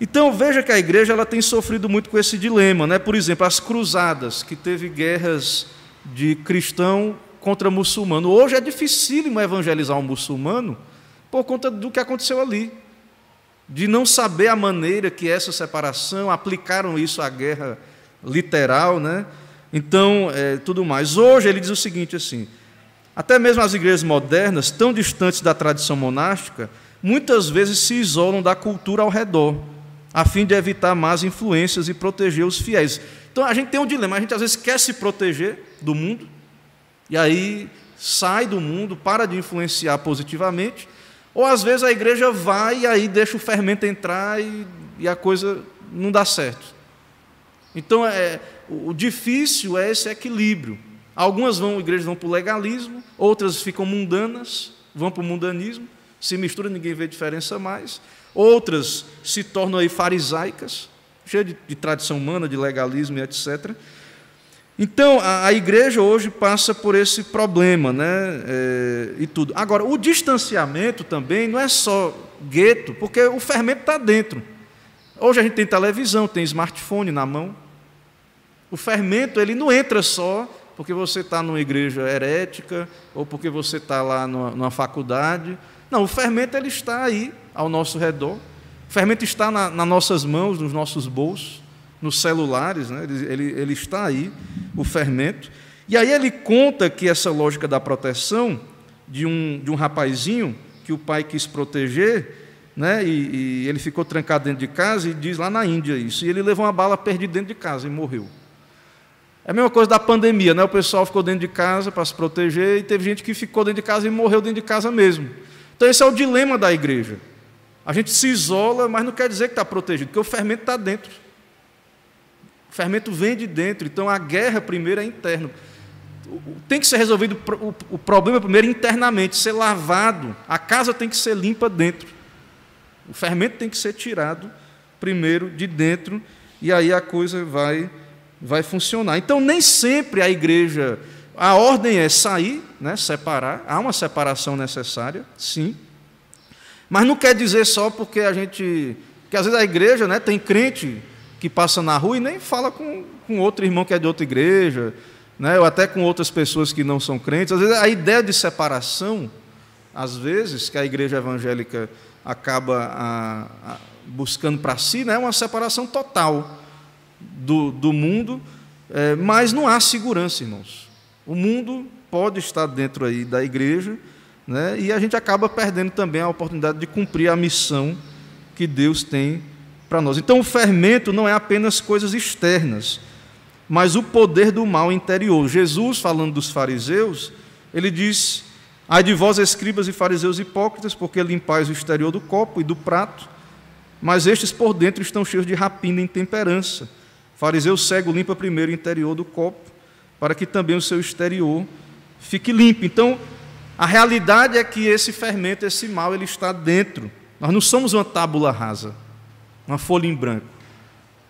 Então, veja que a igreja ela tem sofrido muito com esse dilema, né? Por exemplo, as cruzadas, que teve guerras de cristão contra muçulmano. Hoje é dificílimo evangelizar um muçulmano por conta do que aconteceu ali, de não saber a maneira que essa separação, aplicaram isso à guerra literal, né? Então, tudo mais. Hoje ele diz o seguinte, assim, até mesmo as igrejas modernas, tão distantes da tradição monástica, muitas vezes se isolam da cultura ao redor, a fim de evitar más influências e proteger os fiéis. Então, a gente tem um dilema, a gente às vezes quer se proteger do mundo, e aí sai do mundo, para de influenciar positivamente, ou às vezes a igreja vai e aí deixa o fermento entrar e a coisa não dá certo. Então, o difícil é esse equilíbrio. Algumas igrejas vão para o legalismo, outras ficam mundanas, vão para o mundanismo, se mistura, ninguém vê diferença mais. Outras se tornam aí farisaicas, cheias de tradição humana, de legalismo e etc. Então, a igreja hoje passa por esse problema, né? E tudo. Agora, o distanciamento também não é só gueto, porque o fermento está dentro. Hoje a gente tem televisão, tem smartphone na mão. O fermento ele não entra só porque você está numa igreja herética ou porque você está lá numa faculdade. Não, o fermento ele está aí ao nosso redor. O fermento está nas nossas mãos, nos nossos bolsos, nos celulares, né? Ele está aí, o fermento. E aí ele conta que essa lógica da proteção de um rapazinho que o pai quis proteger, né? E ele ficou trancado dentro de casa, e diz lá na Índia isso, e ele levou uma bala perdida dentro de casa e morreu. É a mesma coisa da pandemia, né? O pessoal ficou dentro de casa para se proteger, e teve gente que ficou dentro de casa e morreu dentro de casa mesmo. Então esse é o dilema da igreja. A gente se isola, mas não quer dizer que está protegido, porque o fermento está dentro. O fermento vem de dentro, então a guerra primeiro é interna. Tem que ser resolvido o problema primeiro internamente, ser lavado. A casa tem que ser limpa dentro. O fermento tem que ser tirado primeiro de dentro, e aí a coisa vai funcionar. Então, nem sempre a igreja, a ordem é sair, né, separar, há uma separação necessária, sim, mas não quer dizer só porque que às vezes a igreja, né, tem crente que passa na rua e nem fala com outro irmão que é de outra igreja, né, ou até com outras pessoas que não são crentes. Às vezes a ideia de separação, às vezes, que a igreja evangélica acaba buscando para si, né, é uma separação total do mundo, mas não há segurança, irmãos. O mundo pode estar dentro aí da igreja, né, e a gente acaba perdendo também a oportunidade de cumprir a missão que Deus tem para nós. Então, o fermento não é apenas coisas externas, mas o poder do mal interior. Jesus, falando dos fariseus, ele diz: ai de vós, escribas e fariseus hipócritas, porque limpais o exterior do copo e do prato, mas estes por dentro estão cheios de rapina e intemperança. Fariseu cego limpa primeiro o interior do copo, para que também o seu exterior fique limpo. Então, a realidade é que esse fermento, esse mal, ele está dentro. Nós não somos uma tábula rasa, uma folha em branco.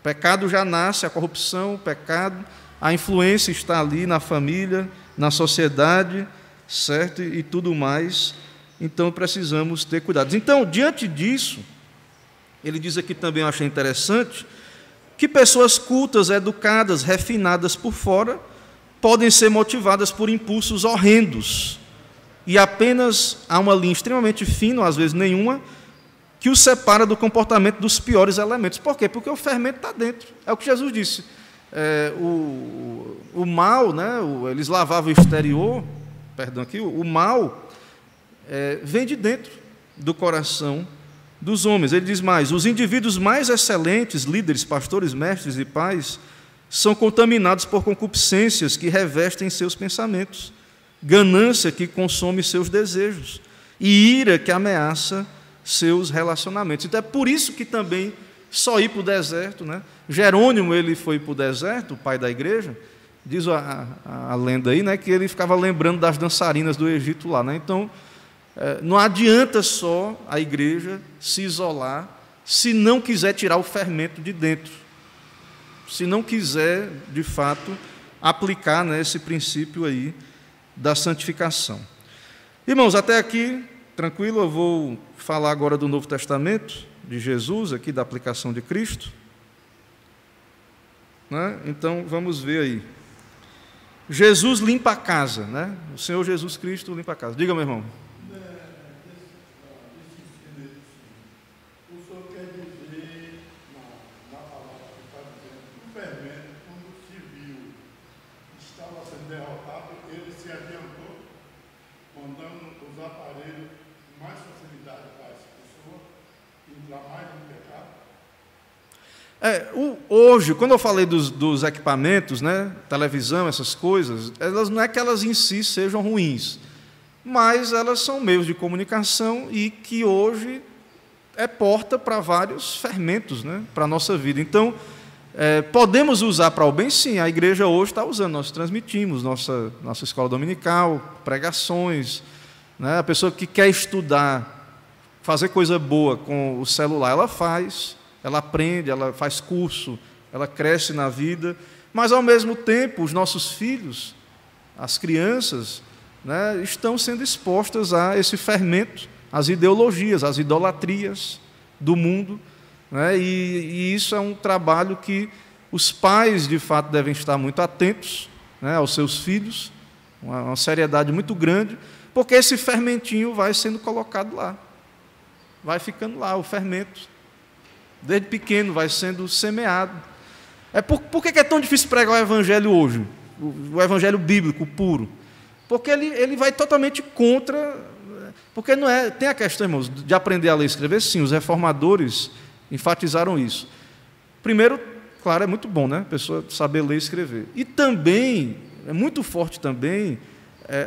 O pecado já nasce, a corrupção, o pecado, a influência está ali na família, na sociedade, certo? E tudo mais. Então, precisamos ter cuidado. Então, diante disso, ele diz aqui também, eu achei interessante, que pessoas cultas, educadas, refinadas por fora, podem ser motivadas por impulsos horrendos. E apenas há uma linha extremamente fina, ou às vezes nenhuma, que o separa do comportamento dos piores elementos. Por quê? Porque o fermento está dentro. É o que Jesus disse. O mal, né, eles lavavam o exterior, perdão aqui, o mal vem de dentro do coração dos homens. Ele diz mais: os indivíduos mais excelentes, líderes, pastores, mestres e pais, são contaminados por concupiscências que revestem seus pensamentos, ganância que consome seus desejos e ira que ameaça seus relacionamentos. Então é por isso que também só ir para o deserto, né? Jerônimo, ele foi para o deserto, o pai da igreja, diz a lenda aí, né, que ele ficava lembrando das dançarinas do Egito lá, né? Então não adianta só a igreja se isolar se não quiser tirar o fermento de dentro, se não quiser de fato aplicar, né, esse princípio aí da santificação. Irmãos, até aqui tranquilo. Eu vou falar agora do Novo Testamento, de Jesus, aqui da aplicação de Cristo, né? Então, vamos ver aí. Jesus limpa a casa, né? O Senhor Jesus Cristo limpa a casa. Diga, meu irmão. O senhor quer dizer, na palavra que está dizendo, que o fermento, quando se viu, estava sendo derrotado, ele se adiantou, mandando os aparelhos com mais facilidade para essa pessoa entrar mais no pecado? Hoje, quando eu falei dos equipamentos, né, televisão, essas coisas, elas não é que elas em si sejam ruins, mas elas são meios de comunicação e que hoje é porta para vários fermentos, né, para a nossa vida. Então, podemos usar para o bem, sim. A igreja hoje está usando, nós transmitimos nossa escola dominical, pregações, né, a pessoa que quer estudar, fazer coisa boa com o celular, ela faz. Ela aprende, ela faz curso, ela cresce na vida, mas, ao mesmo tempo, os nossos filhos, as crianças, né, estão sendo expostas a esse fermento, às ideologias, às idolatrias do mundo, né, e isso é um trabalho que os pais, de fato, devem estar muito atentos, né, aos seus filhos, uma seriedade muito grande, porque esse fermentinho vai sendo colocado lá, vai ficando lá, o fermento. Desde pequeno vai sendo semeado. Por que é tão difícil pregar o evangelho hoje? O evangelho bíblico puro? Porque ele vai totalmente contra. Porque não é. Tem a questão, irmãos, de aprender a ler e escrever, sim, os reformadores enfatizaram isso. Primeiro, claro, é muito bom, né? A pessoa saber ler e escrever. E também, é muito forte também,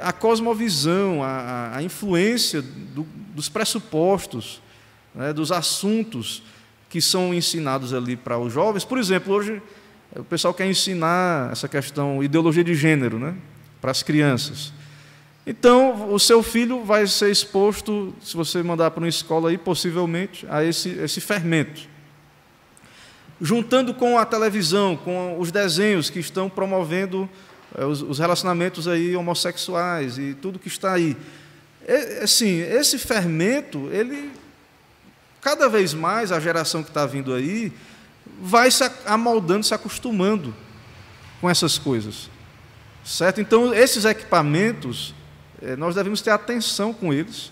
a cosmovisão, a influência dos pressupostos, né, dos assuntos que são ensinados ali para os jovens. Por exemplo, hoje o pessoal quer ensinar essa questão, ideologia de gênero, né, para as crianças. Então, o seu filho vai ser exposto, se você mandar para uma escola aí, possivelmente, a esse fermento. Juntando com a televisão, com os desenhos que estão promovendo os relacionamentos aí homossexuais e tudo que está aí. Assim, esse fermento, ele... Cada vez mais a geração que está vindo aí vai se amoldando, se acostumando com essas coisas. certo? Então, esses equipamentos, nós devemos ter atenção com eles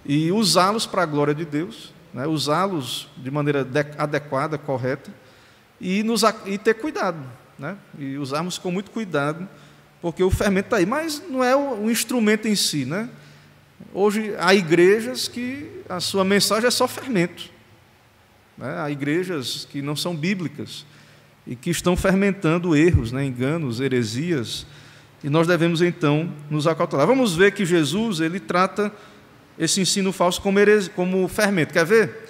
e usá-los para a glória de Deus, né? Usá-los de maneira adequada, correta, e ter cuidado, né? E usarmos com muito cuidado, porque o fermento está aí, mas não é o instrumento em si, né? Hoje há igrejas que a sua mensagem é só fermento, né? Há igrejas que não são bíblicas e que estão fermentando erros, né? Enganos, heresias, e nós devemos então nos acautelar. Vamos ver que Jesus ele trata esse ensino falso como fermento. Quer ver?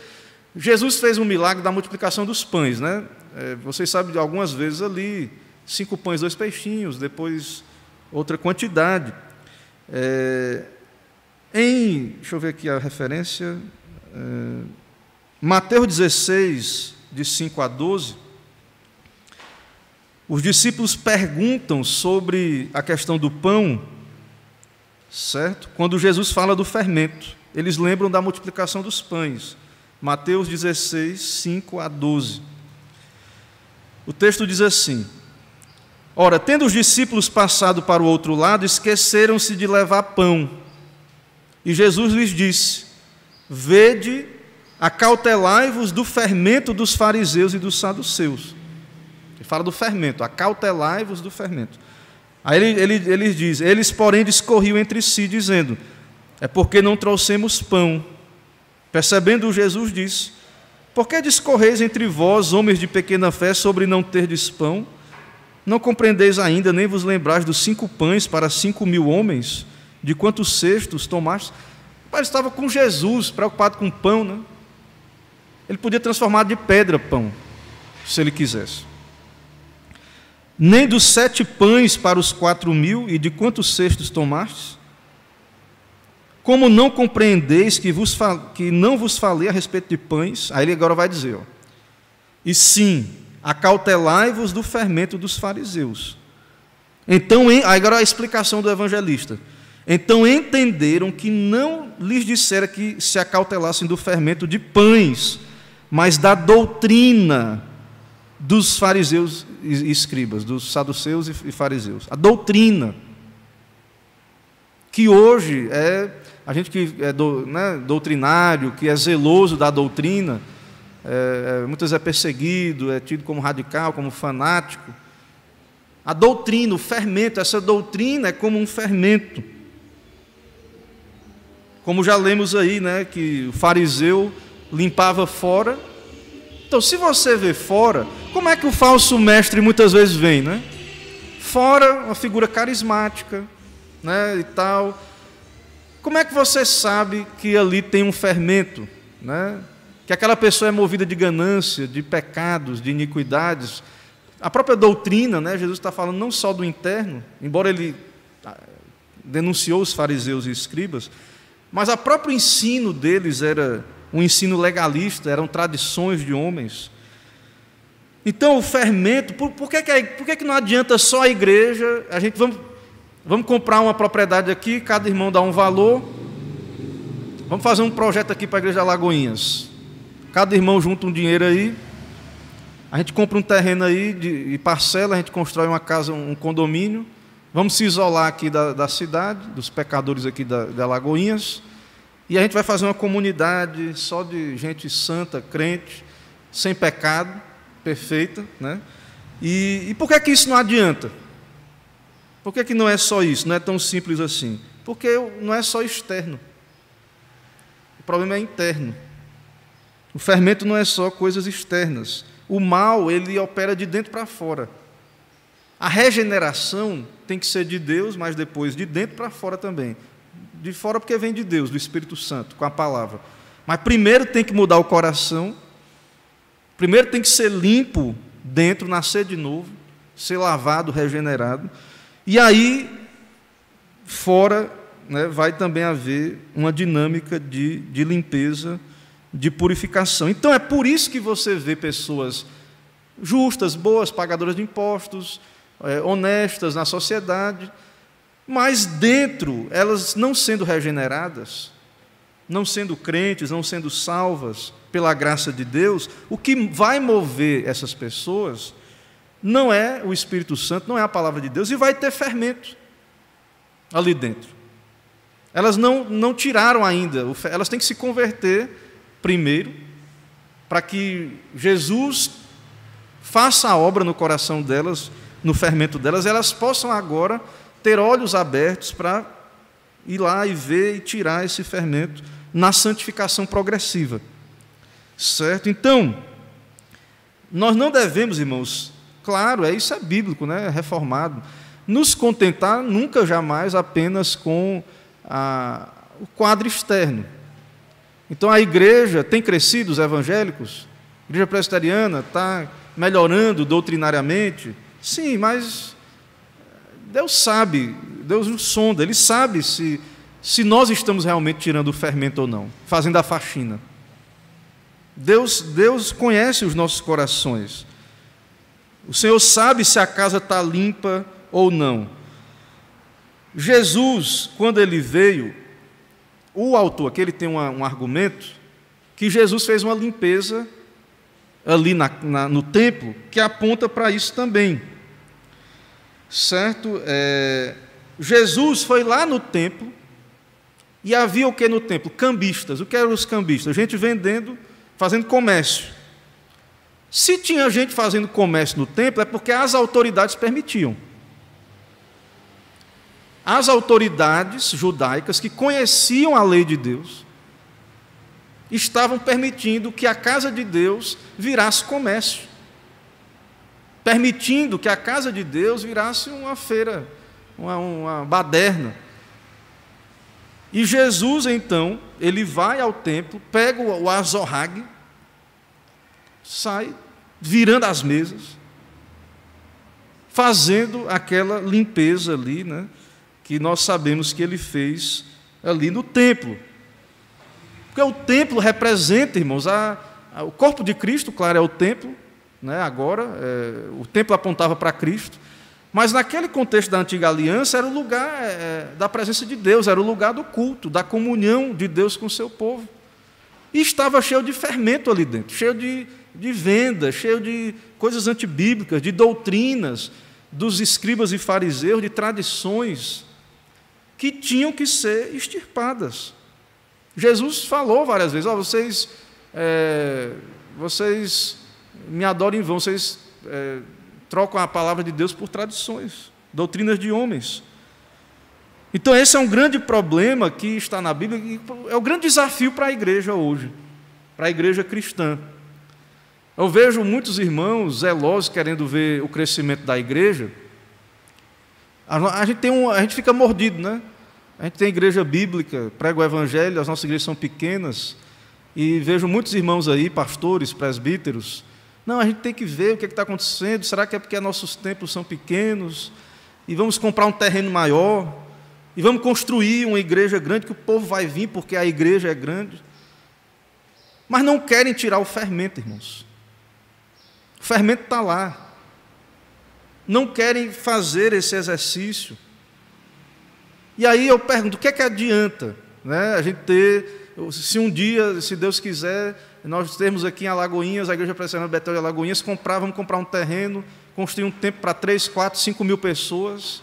Jesus fez um milagre da multiplicação dos pães, né? Vocês sabem de algumas vezes ali, 5 pães, 2 peixinhos, depois outra quantidade. Deixa eu ver aqui a referência, Mateus 16, de 5 a 12, os discípulos perguntam sobre a questão do pão, certo? Quando Jesus fala do fermento, eles lembram da multiplicação dos pães. Mateus 16, 5 a 12. O texto diz assim: ora, tendo os discípulos passado para o outro lado, esqueceram-se de levar pão. E Jesus lhes disse: vede, acautelai-vos do fermento dos fariseus e dos saduceus. Ele fala do fermento, acautelai-vos do fermento. Aí ele diz: eles, porém, discorriam entre si, dizendo: é porque não trouxemos pão. Percebendo, Jesus disse: por que discorreis entre vós, homens de pequena fé, sobre não terdes pão? Não compreendeis ainda, nem vos lembrais dos 5 pães para 5.000 homens? De quantos cestos tomaste? Ele estava com Jesus, preocupado com pão, né? Ele podia transformar de pedra pão, se ele quisesse. Nem dos 7 pães para os 4.000, e de quantos cestos tomastes? Como não compreendeis que não vos falei a respeito de pães? Aí ele agora vai dizer, e sim, acautelai-vos do fermento dos fariseus. Então, agora a explicação do evangelista. Então entenderam que não lhes dissera que se acautelassem do fermento de pães, mas da doutrina dos fariseus e escribas, dos saduceus e fariseus. A doutrina, que hoje a gente que é doutrinário, que é zeloso da doutrina, muitas vezes é perseguido, é tido como radical, como fanático. A doutrina, o fermento, essa doutrina é como um fermento. Como já lemos aí, né, que o fariseu limpava fora. Então, se você vê fora, como é que o falso mestre muitas vezes vem, né? Fora, uma figura carismática, né, e tal. Como é que você sabe que ali tem um fermento, né? Que aquela pessoa é movida de ganância, de pecados, de iniquidades? A própria doutrina, né, Jesus está falando não só do interno, embora ele denunciou os fariseus e escribas, mas o próprio ensino deles era um ensino legalista, eram tradições de homens. Então, o fermento, por que não adianta só a igreja? A gente vamos comprar uma propriedade aqui, cada irmão dá um valor, vamos fazer um projeto aqui para a igreja de Alagoinhas. Cada irmão junta um dinheiro aí, a gente compra um terreno aí e parcela, a gente constrói uma casa, um condomínio. Vamos se isolar aqui da cidade, dos pecadores aqui de Alagoinhas, e a gente vai fazer uma comunidade só de gente santa, crente, sem pecado, perfeita, né? E por que isso não adianta? Por que não é só isso? Não é tão simples assim? Porque não é só externo. O problema é interno. O fermento não é só coisas externas. O mal, ele opera de dentro para fora. A regeneração tem que ser de Deus, mas depois de dentro para fora também. De fora porque vem de Deus, do Espírito Santo, com a palavra. Mas primeiro tem que mudar o coração, primeiro tem que ser limpo dentro, nascer de novo, ser lavado, regenerado. E aí, fora, né, vai também haver uma dinâmica de limpeza, de purificação. Então é por isso que você vê pessoas justas, boas, pagadoras de impostos, honestas na sociedade, mas dentro, elas não sendo regeneradas, não sendo crentes, não sendo salvas pela graça de Deus, o que vai mover essas pessoas não é o Espírito Santo, não é a palavra de Deus, e vai ter fermento ali dentro. Elas não tiraram ainda, elas têm que se converter primeiro, para que Jesus faça a obra no coração delas, no fermento delas, elas possam agora ter olhos abertos para ir lá e ver e tirar esse fermento na santificação progressiva. Certo? Então, nós não devemos, irmãos, claro, isso é bíblico, né? É reformado, nos contentar nunca, jamais, apenas com o quadro externo. Então, a igreja tem crescido, os evangélicos, a igreja presbiteriana está melhorando doutrinariamente, sim, mas Deus sabe, Deus nos sonda, Ele sabe se nós estamos realmente tirando o fermento ou não, fazendo a faxina. Deus conhece os nossos corações. O Senhor sabe se a casa está limpa ou não. Jesus, quando Ele veio, o autor aqui ele tem um argumento que Jesus fez uma limpeza ali no templo, que aponta para isso também. Certo? Jesus foi lá no templo e havia o que no templo? Cambistas. O que eram os cambistas? Gente vendendo, fazendo comércio. Se tinha gente fazendo comércio no templo, é porque as autoridades permitiam. As autoridades judaicas que conheciam a lei de Deus estavam permitindo que a casa de Deus virasse comércio, permitindo que a casa de Deus virasse uma feira, uma baderna. E Jesus, então, ele vai ao templo, pega o azorrague, sai virando as mesas, fazendo aquela limpeza ali, né, que nós sabemos que ele fez ali no templo. Porque o templo representa, irmãos, o corpo de Cristo, claro, é o templo, né, agora, o templo apontava para Cristo, mas naquele contexto da antiga aliança era o lugar da presença de Deus, era o lugar do culto, da comunhão de Deus com o seu povo. E estava cheio de fermento ali dentro, cheio de venda, cheio de coisas antibíblicas, de doutrinas dos escribas e fariseus, de tradições que tinham que ser extirpadas. Jesus falou várias vezes, vocês me adoram em vão, vocês trocam a palavra de Deus por tradições, doutrinas de homens. Então esse é um grande problema que está na Bíblia, e é o grande desafio para a igreja hoje, para a igreja cristã. Eu vejo muitos irmãos zelosos querendo ver o crescimento da igreja. A gente fica mordido, né? A gente tem igreja bíblica, prega o evangelho, as nossas igrejas são pequenas, e vejo muitos irmãos aí, pastores, presbíteros, não, a gente tem que ver o que está acontecendo, será que é porque nossos templos são pequenos, e vamos comprar um terreno maior, e vamos construir uma igreja grande, que o povo vai vir porque a igreja é grande, mas não querem tirar o fermento, irmãos. O fermento está lá. Não querem fazer esse exercício. E aí eu pergunto, o que é que adianta, né, a gente ter, se um dia, se Deus quiser, nós temos aqui em Alagoinhas, a Igreja Presbiteriana Betel de Alagoinhas, vamos comprar um terreno, construir um templo para 3, 4, 5 mil pessoas,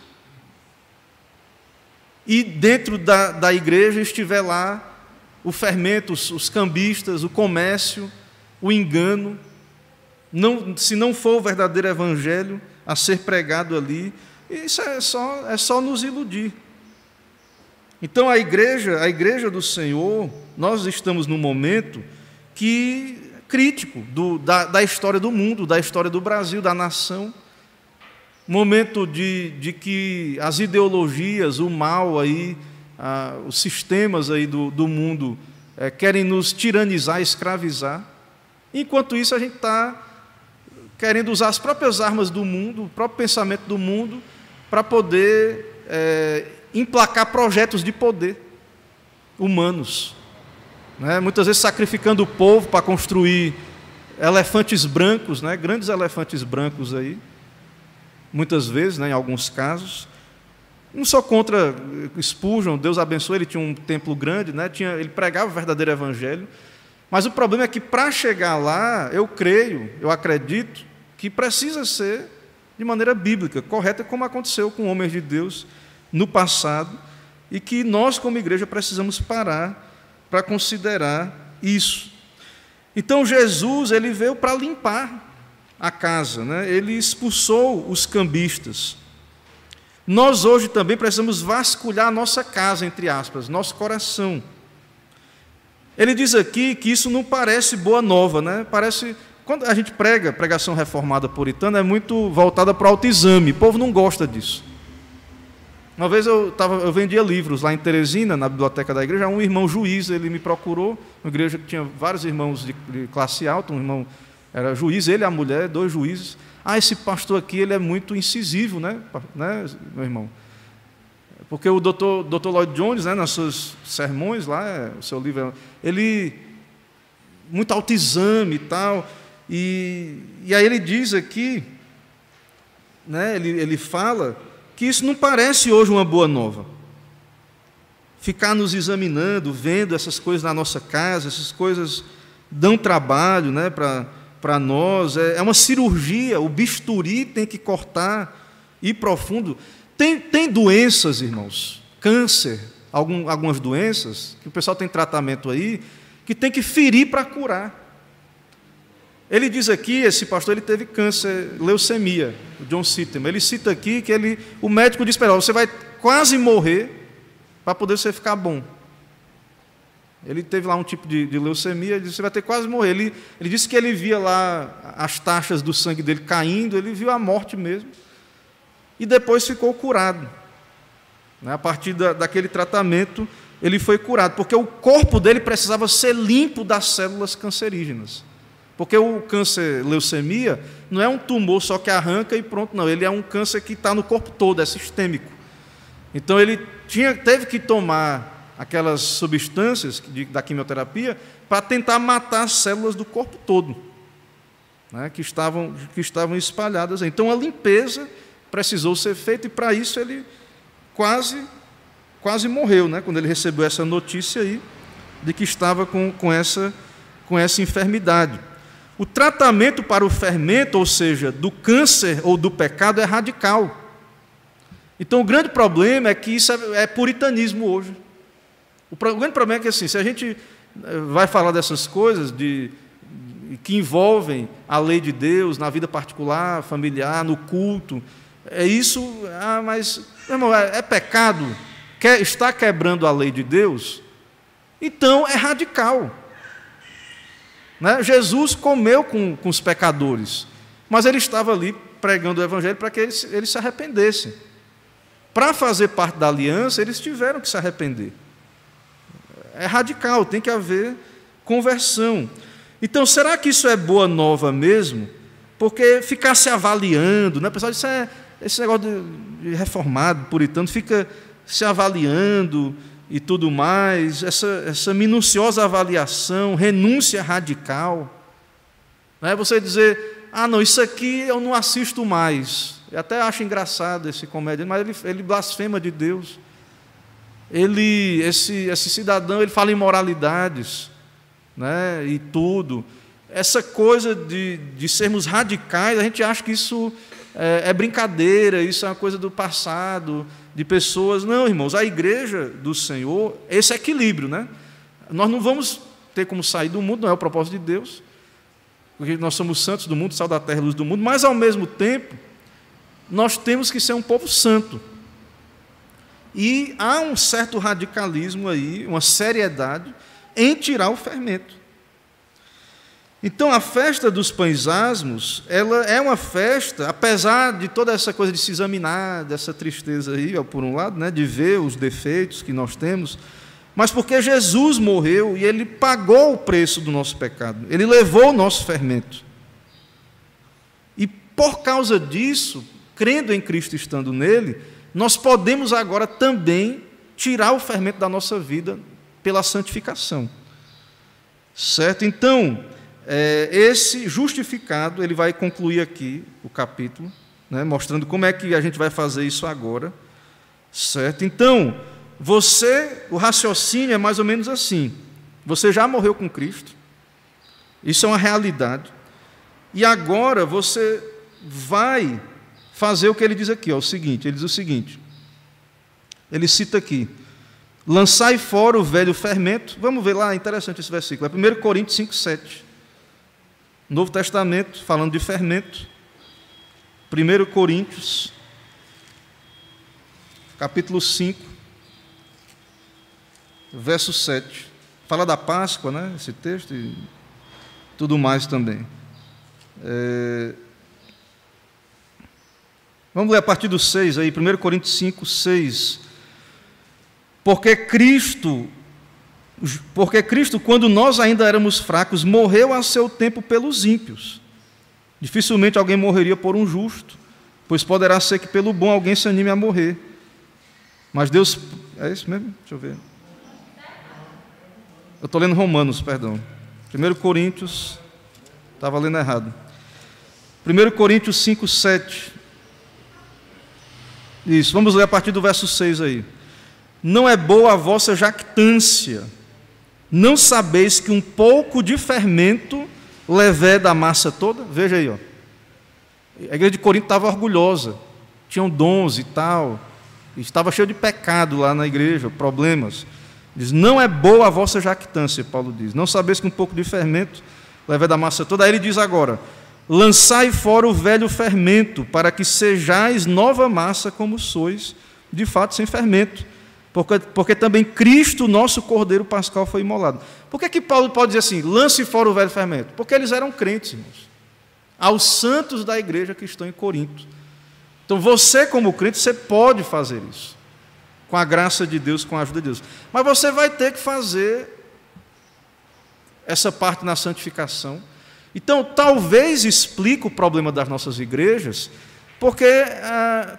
e dentro da igreja estiver lá o fermento, os cambistas, o comércio, o engano, se não for o verdadeiro evangelho a ser pregado ali, isso é só nos iludir. Então a igreja do Senhor, nós estamos num momento crítico da história do mundo, da história do Brasil, da nação, momento de que as ideologias, o mal aí, os sistemas aí do mundo querem nos tiranizar, escravizar. Enquanto isso a gente está querendo usar as próprias armas do mundo, o próprio pensamento do mundo, para poder emplacar projetos de poder humanos, né? Muitas vezes sacrificando o povo para construir elefantes brancos, né? Grandes elefantes brancos aí, muitas vezes, né? Em alguns casos. Não sou contra Spurgeon, Deus abençoe, ele tinha um templo grande, né? Ele pregava o verdadeiro evangelho, mas o problema é que para chegar lá, eu acredito que precisa ser de maneira bíblica, correta, como aconteceu com homens de Deus no passado, e que nós, como igreja, precisamos parar para considerar isso. Então, Jesus, ele veio para limpar a casa, né? Ele expulsou os cambistas. Nós hoje também precisamos vasculhar a nossa casa, entre aspas, nosso coração. Ele diz aqui que isso não parece boa nova, né? Parece, quando a gente prega, pregação reformada puritana, é muito voltada para o autoexame, o povo não gosta disso. Uma vez eu vendia livros lá em Teresina, na biblioteca da igreja, um irmão juiz, ele me procurou, uma igreja que tinha vários irmãos de classe alta, um irmão era juiz, ele e a mulher, 2 juízes. Esse pastor aqui, ele é muito incisivo, né, meu irmão? Porque o Dr. Lloyd Jones, né, nos seus sermões lá, o seu livro, ele, muito autoexame e tal, e aí ele diz aqui, né, ele fala que isso não parece hoje uma boa nova. Ficar nos examinando, vendo essas coisas na nossa casa, essas coisas dão trabalho, né, para nós, é uma cirurgia, o bisturi tem que cortar, ir profundo. Tem doenças, irmãos, câncer, algumas doenças, que o pessoal tem tratamento aí, que tem que ferir para curar. Ele diz aqui, esse pastor, ele teve câncer, leucemia, o John Sittem. Ele cita aqui que o médico disse para ele, você vai quase morrer para poder você ficar bom. Ele teve lá um tipo de leucemia, ele disse, você vai ter quase morrer. Ele disse que ele via lá as taxas do sangue dele caindo, ele viu a morte mesmo. E depois ficou curado. A partir daquele tratamento, ele foi curado, porque o corpo dele precisava ser limpo das células cancerígenas. Porque o câncer, leucemia, não é um tumor só que arranca e pronto, não. Ele é um câncer que está no corpo todo, é sistêmico. Então, ele teve que tomar aquelas substâncias da quimioterapia para tentar matar as células do corpo todo, né, que estavam espalhadas. Então, a limpeza precisou ser feita, e para isso ele quase morreu, né, quando ele recebeu essa notícia aí de que estava com essa enfermidade. O tratamento para o fermento, ou seja, do câncer ou do pecado, é radical. Então, o grande problema é que isso é puritanismo hoje. O grande problema é que, assim, se a gente vai falar dessas coisas que envolvem a lei de Deus na vida particular, familiar, no culto, mas, meu irmão, é pecado? Está quebrando a lei de Deus? Então, é radical. Né? Jesus comeu com os pecadores, mas ele estava ali pregando o evangelho para que eles se arrependessem. Para fazer parte da aliança, eles tiveram que se arrepender. É radical, tem que haver conversão. Então, será que isso é boa nova mesmo? Porque ficar se avaliando, né? O pessoal diz, esse negócio de reformado, puritano, fica se avaliando e tudo mais, essa minuciosa avaliação, renúncia radical. Né? Você dizer, não, isso aqui eu não assisto mais. Eu até acho engraçado esse comediante, mas ele blasfema de Deus. Esse cidadão, ele fala imoralidades, né? E tudo. Essa coisa de sermos radicais, a gente acha que isso é brincadeira, isso é uma coisa do passado, de pessoas. Não, irmãos, a igreja do Senhor, esse equilíbrio, né? Nós não vamos ter como sair do mundo, não é o propósito de Deus, porque nós somos santos do mundo, sal da terra, luz do mundo, mas, ao mesmo tempo, nós temos que ser um povo santo. E há um certo radicalismo aí, uma seriedade em tirar o fermento. Então, a festa dos pães asmos, ela é uma festa, apesar de toda essa coisa de se examinar, dessa tristeza aí, por um lado, né, de ver os defeitos que nós temos, mas porque Jesus morreu e Ele pagou o preço do nosso pecado, Ele levou o nosso fermento. E por causa disso, crendo em Cristo e estando nele, nós podemos agora também tirar o fermento da nossa vida pela santificação. Certo? Então, esse justificado, ele vai concluir aqui o capítulo, né, mostrando como é que a gente vai fazer isso agora. Certo? Então, o raciocínio é mais ou menos assim. Você já morreu com Cristo, isso é uma realidade, e agora você vai fazer o que ele diz aqui, ó, o seguinte, ele diz o seguinte, ele cita aqui, lançai fora o velho fermento. Vamos ver lá, interessante esse versículo, é 1 Coríntios 5:7. Novo Testamento, falando de fermento. 1 Coríntios, capítulo 5, verso 7. Fala da Páscoa, né, esse texto, e tudo mais também. Vamos ler a partir do 6 aí, 1 Coríntios 5, 6. Porque Cristo, quando nós ainda éramos fracos, morreu a seu tempo pelos ímpios. Dificilmente alguém morreria por um justo, pois poderá ser que pelo bom alguém se anime a morrer. Mas Deus... É isso mesmo? Deixa eu ver. Eu estou lendo Romanos, perdão. 1 Coríntios... Estava lendo errado. 1 Coríntios 5, 7. Isso, vamos ler a partir do verso 6 aí. Não é boa a vossa jactância. Não sabeis que um pouco de fermento leveda a massa toda? Veja aí, ó. A igreja de Corinto estava orgulhosa. Tinham dons e tal. Estava cheio de pecado lá na igreja, problemas. Diz, não é boa a vossa jactância, Paulo diz. Não sabeis que um pouco de fermento leveda a massa toda. Aí ele diz agora, lançai fora o velho fermento, para que sejais nova massa, como sois, de fato, sem fermento. Porque também Cristo, nosso Cordeiro Pascal, foi imolado. Por que Paulo pode dizer assim, lance fora o velho fermento? Porque eles eram crentes, irmãos. Aos santos da igreja que estão em Corinto. Então, você como crente, você pode fazer isso. Com a graça de Deus, com a ajuda de Deus. Mas você vai ter que fazer essa parte na santificação. Então, talvez explique o problema das nossas igrejas, porque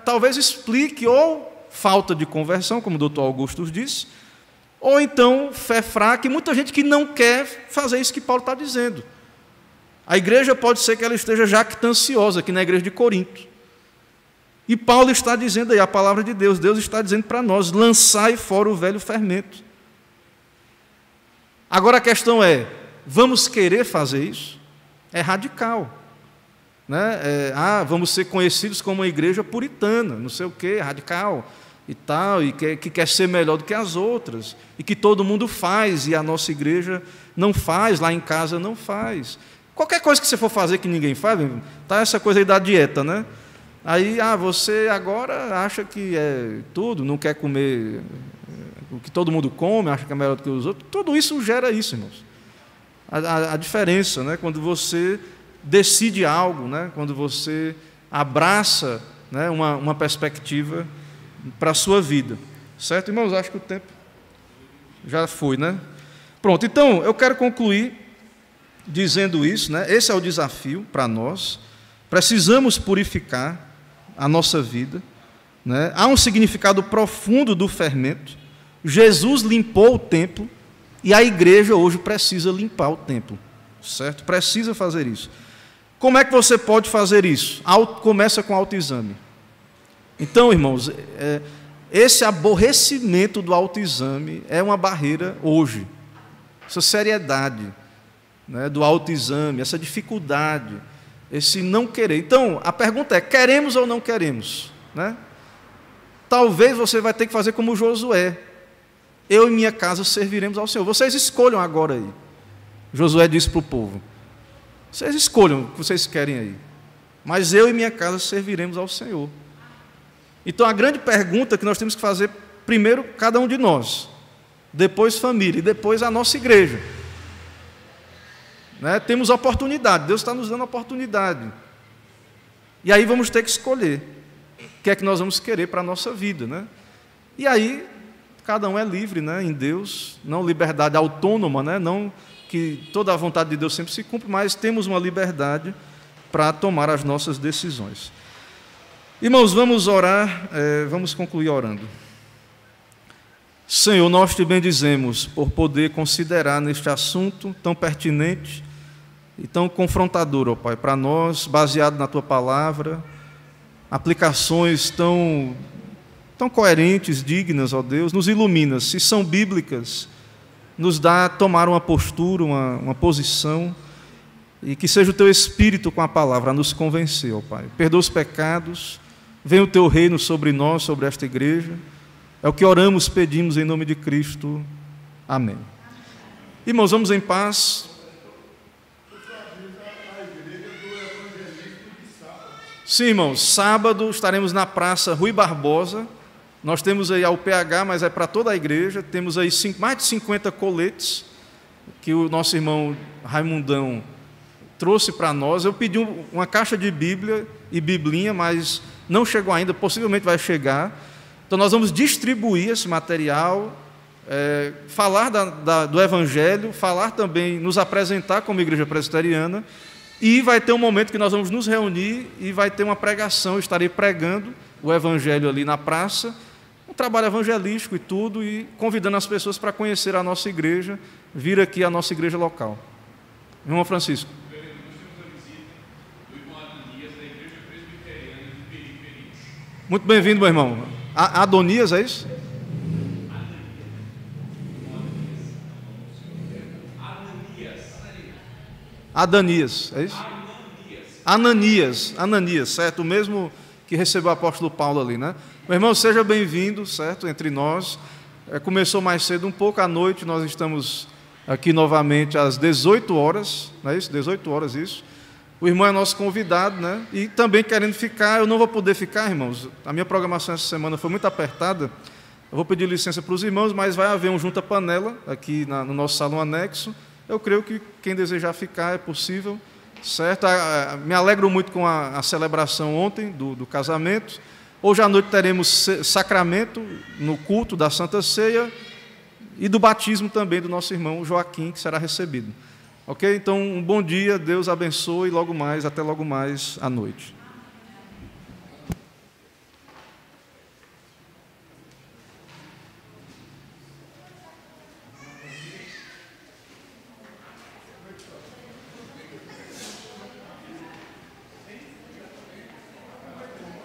talvez explique ou falta de conversão, como o doutor Augusto disse, ou então fé fraca, e muita gente que não quer fazer isso que Paulo está dizendo. A igreja pode ser que ela esteja jactanciosa, aqui na igreja de Corinto. E Paulo está dizendo aí, a palavra de Deus, Deus está dizendo para nós, lançai fora o velho fermento. Agora a questão é, vamos querer fazer isso? É radical. Né? Vamos ser conhecidos como uma igreja puritana, não sei o quê, radical e tal, e que quer ser melhor do que as outras, e que todo mundo faz, e a nossa igreja não faz, lá em casa não faz. Qualquer coisa que você for fazer que ninguém faz, tá essa coisa aí da dieta, né? Aí, você agora acha que é tudo, não quer comer o que todo mundo come, acha que é melhor do que os outros. Tudo isso gera isso, irmãos. A diferença, né? Quando você decide algo, né? Quando você abraça, né? uma perspectiva para a sua vida. Certo, irmãos? Acho que o tempo já foi, né? Pronto, então, eu quero concluir dizendo isso, né? Esse é o desafio para nós. Precisamos purificar a nossa vida, né? Há um significado profundo do fermento. Jesus limpou o templo e a igreja hoje precisa limpar o templo, certo? Precisa fazer isso. Como é que você pode fazer isso? Começa com autoexame. Então, irmãos, esse aborrecimento do autoexame é uma barreira hoje. Essa seriedade, né, do autoexame, essa dificuldade, esse não querer. Então, a pergunta é, queremos ou não queremos? Né? Talvez você vai ter que fazer como Josué. Eu e minha casa serviremos ao Senhor. Vocês escolham agora aí. Josué disse para o povo. Vocês escolham o que vocês querem aí. Mas eu e minha casa serviremos ao Senhor. Então, a grande pergunta que nós temos que fazer, primeiro, cada um de nós. Depois, família. E depois, a nossa igreja. Né? Temos oportunidade, Deus está nos dando oportunidade. E aí vamos ter que escolher o que é que nós vamos querer para a nossa vida. Né? E aí, cada um é livre, né, em Deus, não liberdade autônoma, né, não que toda a vontade de Deus sempre se cumpre, mas temos uma liberdade para tomar as nossas decisões. Irmãos, vamos orar, vamos concluir orando. Senhor, nós te bendizemos por poder considerar neste assunto tão pertinente e tão confrontador, ó Pai, para nós, baseado na Tua Palavra, aplicações tão coerentes, dignas, ó Deus, nos ilumina, se são bíblicas, nos dá a tomar uma postura, uma posição, e que seja o Teu Espírito com a Palavra a nos convencer, ó Pai. Perdoa os pecados, venha o teu reino sobre nós, sobre esta igreja. É o que oramos, pedimos em nome de Cristo. Amém. Irmãos, vamos em paz. Sim, irmãos, sábado estaremos na Praça Rui Barbosa. Nós temos aí ao PH, mas é para toda a igreja. Temos aí mais de 50 coletes que o nosso irmão Raimundão trouxe para nós. Eu pedi uma caixa de Bíblia e Biblinha, mas não chegou ainda, possivelmente vai chegar. Então nós vamos distribuir esse material, falar do Evangelho, falar também, nos apresentar como igreja presbiteriana, e vai ter um momento que nós vamos nos reunir e vai ter uma pregação. Eu estarei pregando o Evangelho ali na praça, um trabalho evangelístico e tudo, e convidando as pessoas para conhecer a nossa igreja, vir aqui à nossa igreja local. Irmão Francisco. Nós temos a visita do irmão Adonias, da Igreja Presbiteriana de Periperi. Muito bem-vindo, meu irmão. Adonias, é isso? Adanias, é isso? Ananias, certo? O mesmo que recebeu o apóstolo Paulo ali, né? Meu irmão, seja bem-vindo, certo? Entre nós. Começou mais cedo um pouco à noite, nós estamos aqui novamente às 18 horas, não é isso? 18 horas, isso. O irmão é nosso convidado, né? E também querendo ficar, eu não vou poder ficar, irmãos. A minha programação essa semana foi muito apertada. Eu vou pedir licença para os irmãos, mas vai haver um junta-panela aqui no nosso salão anexo. Eu creio que quem desejar ficar é possível, certo? Me alegro muito com a celebração ontem do casamento. Hoje à noite teremos sacramento no culto da Santa Ceia e do batismo também do nosso irmão Joaquim, que será recebido. Ok? Então, um bom dia, Deus abençoe, até logo mais à noite.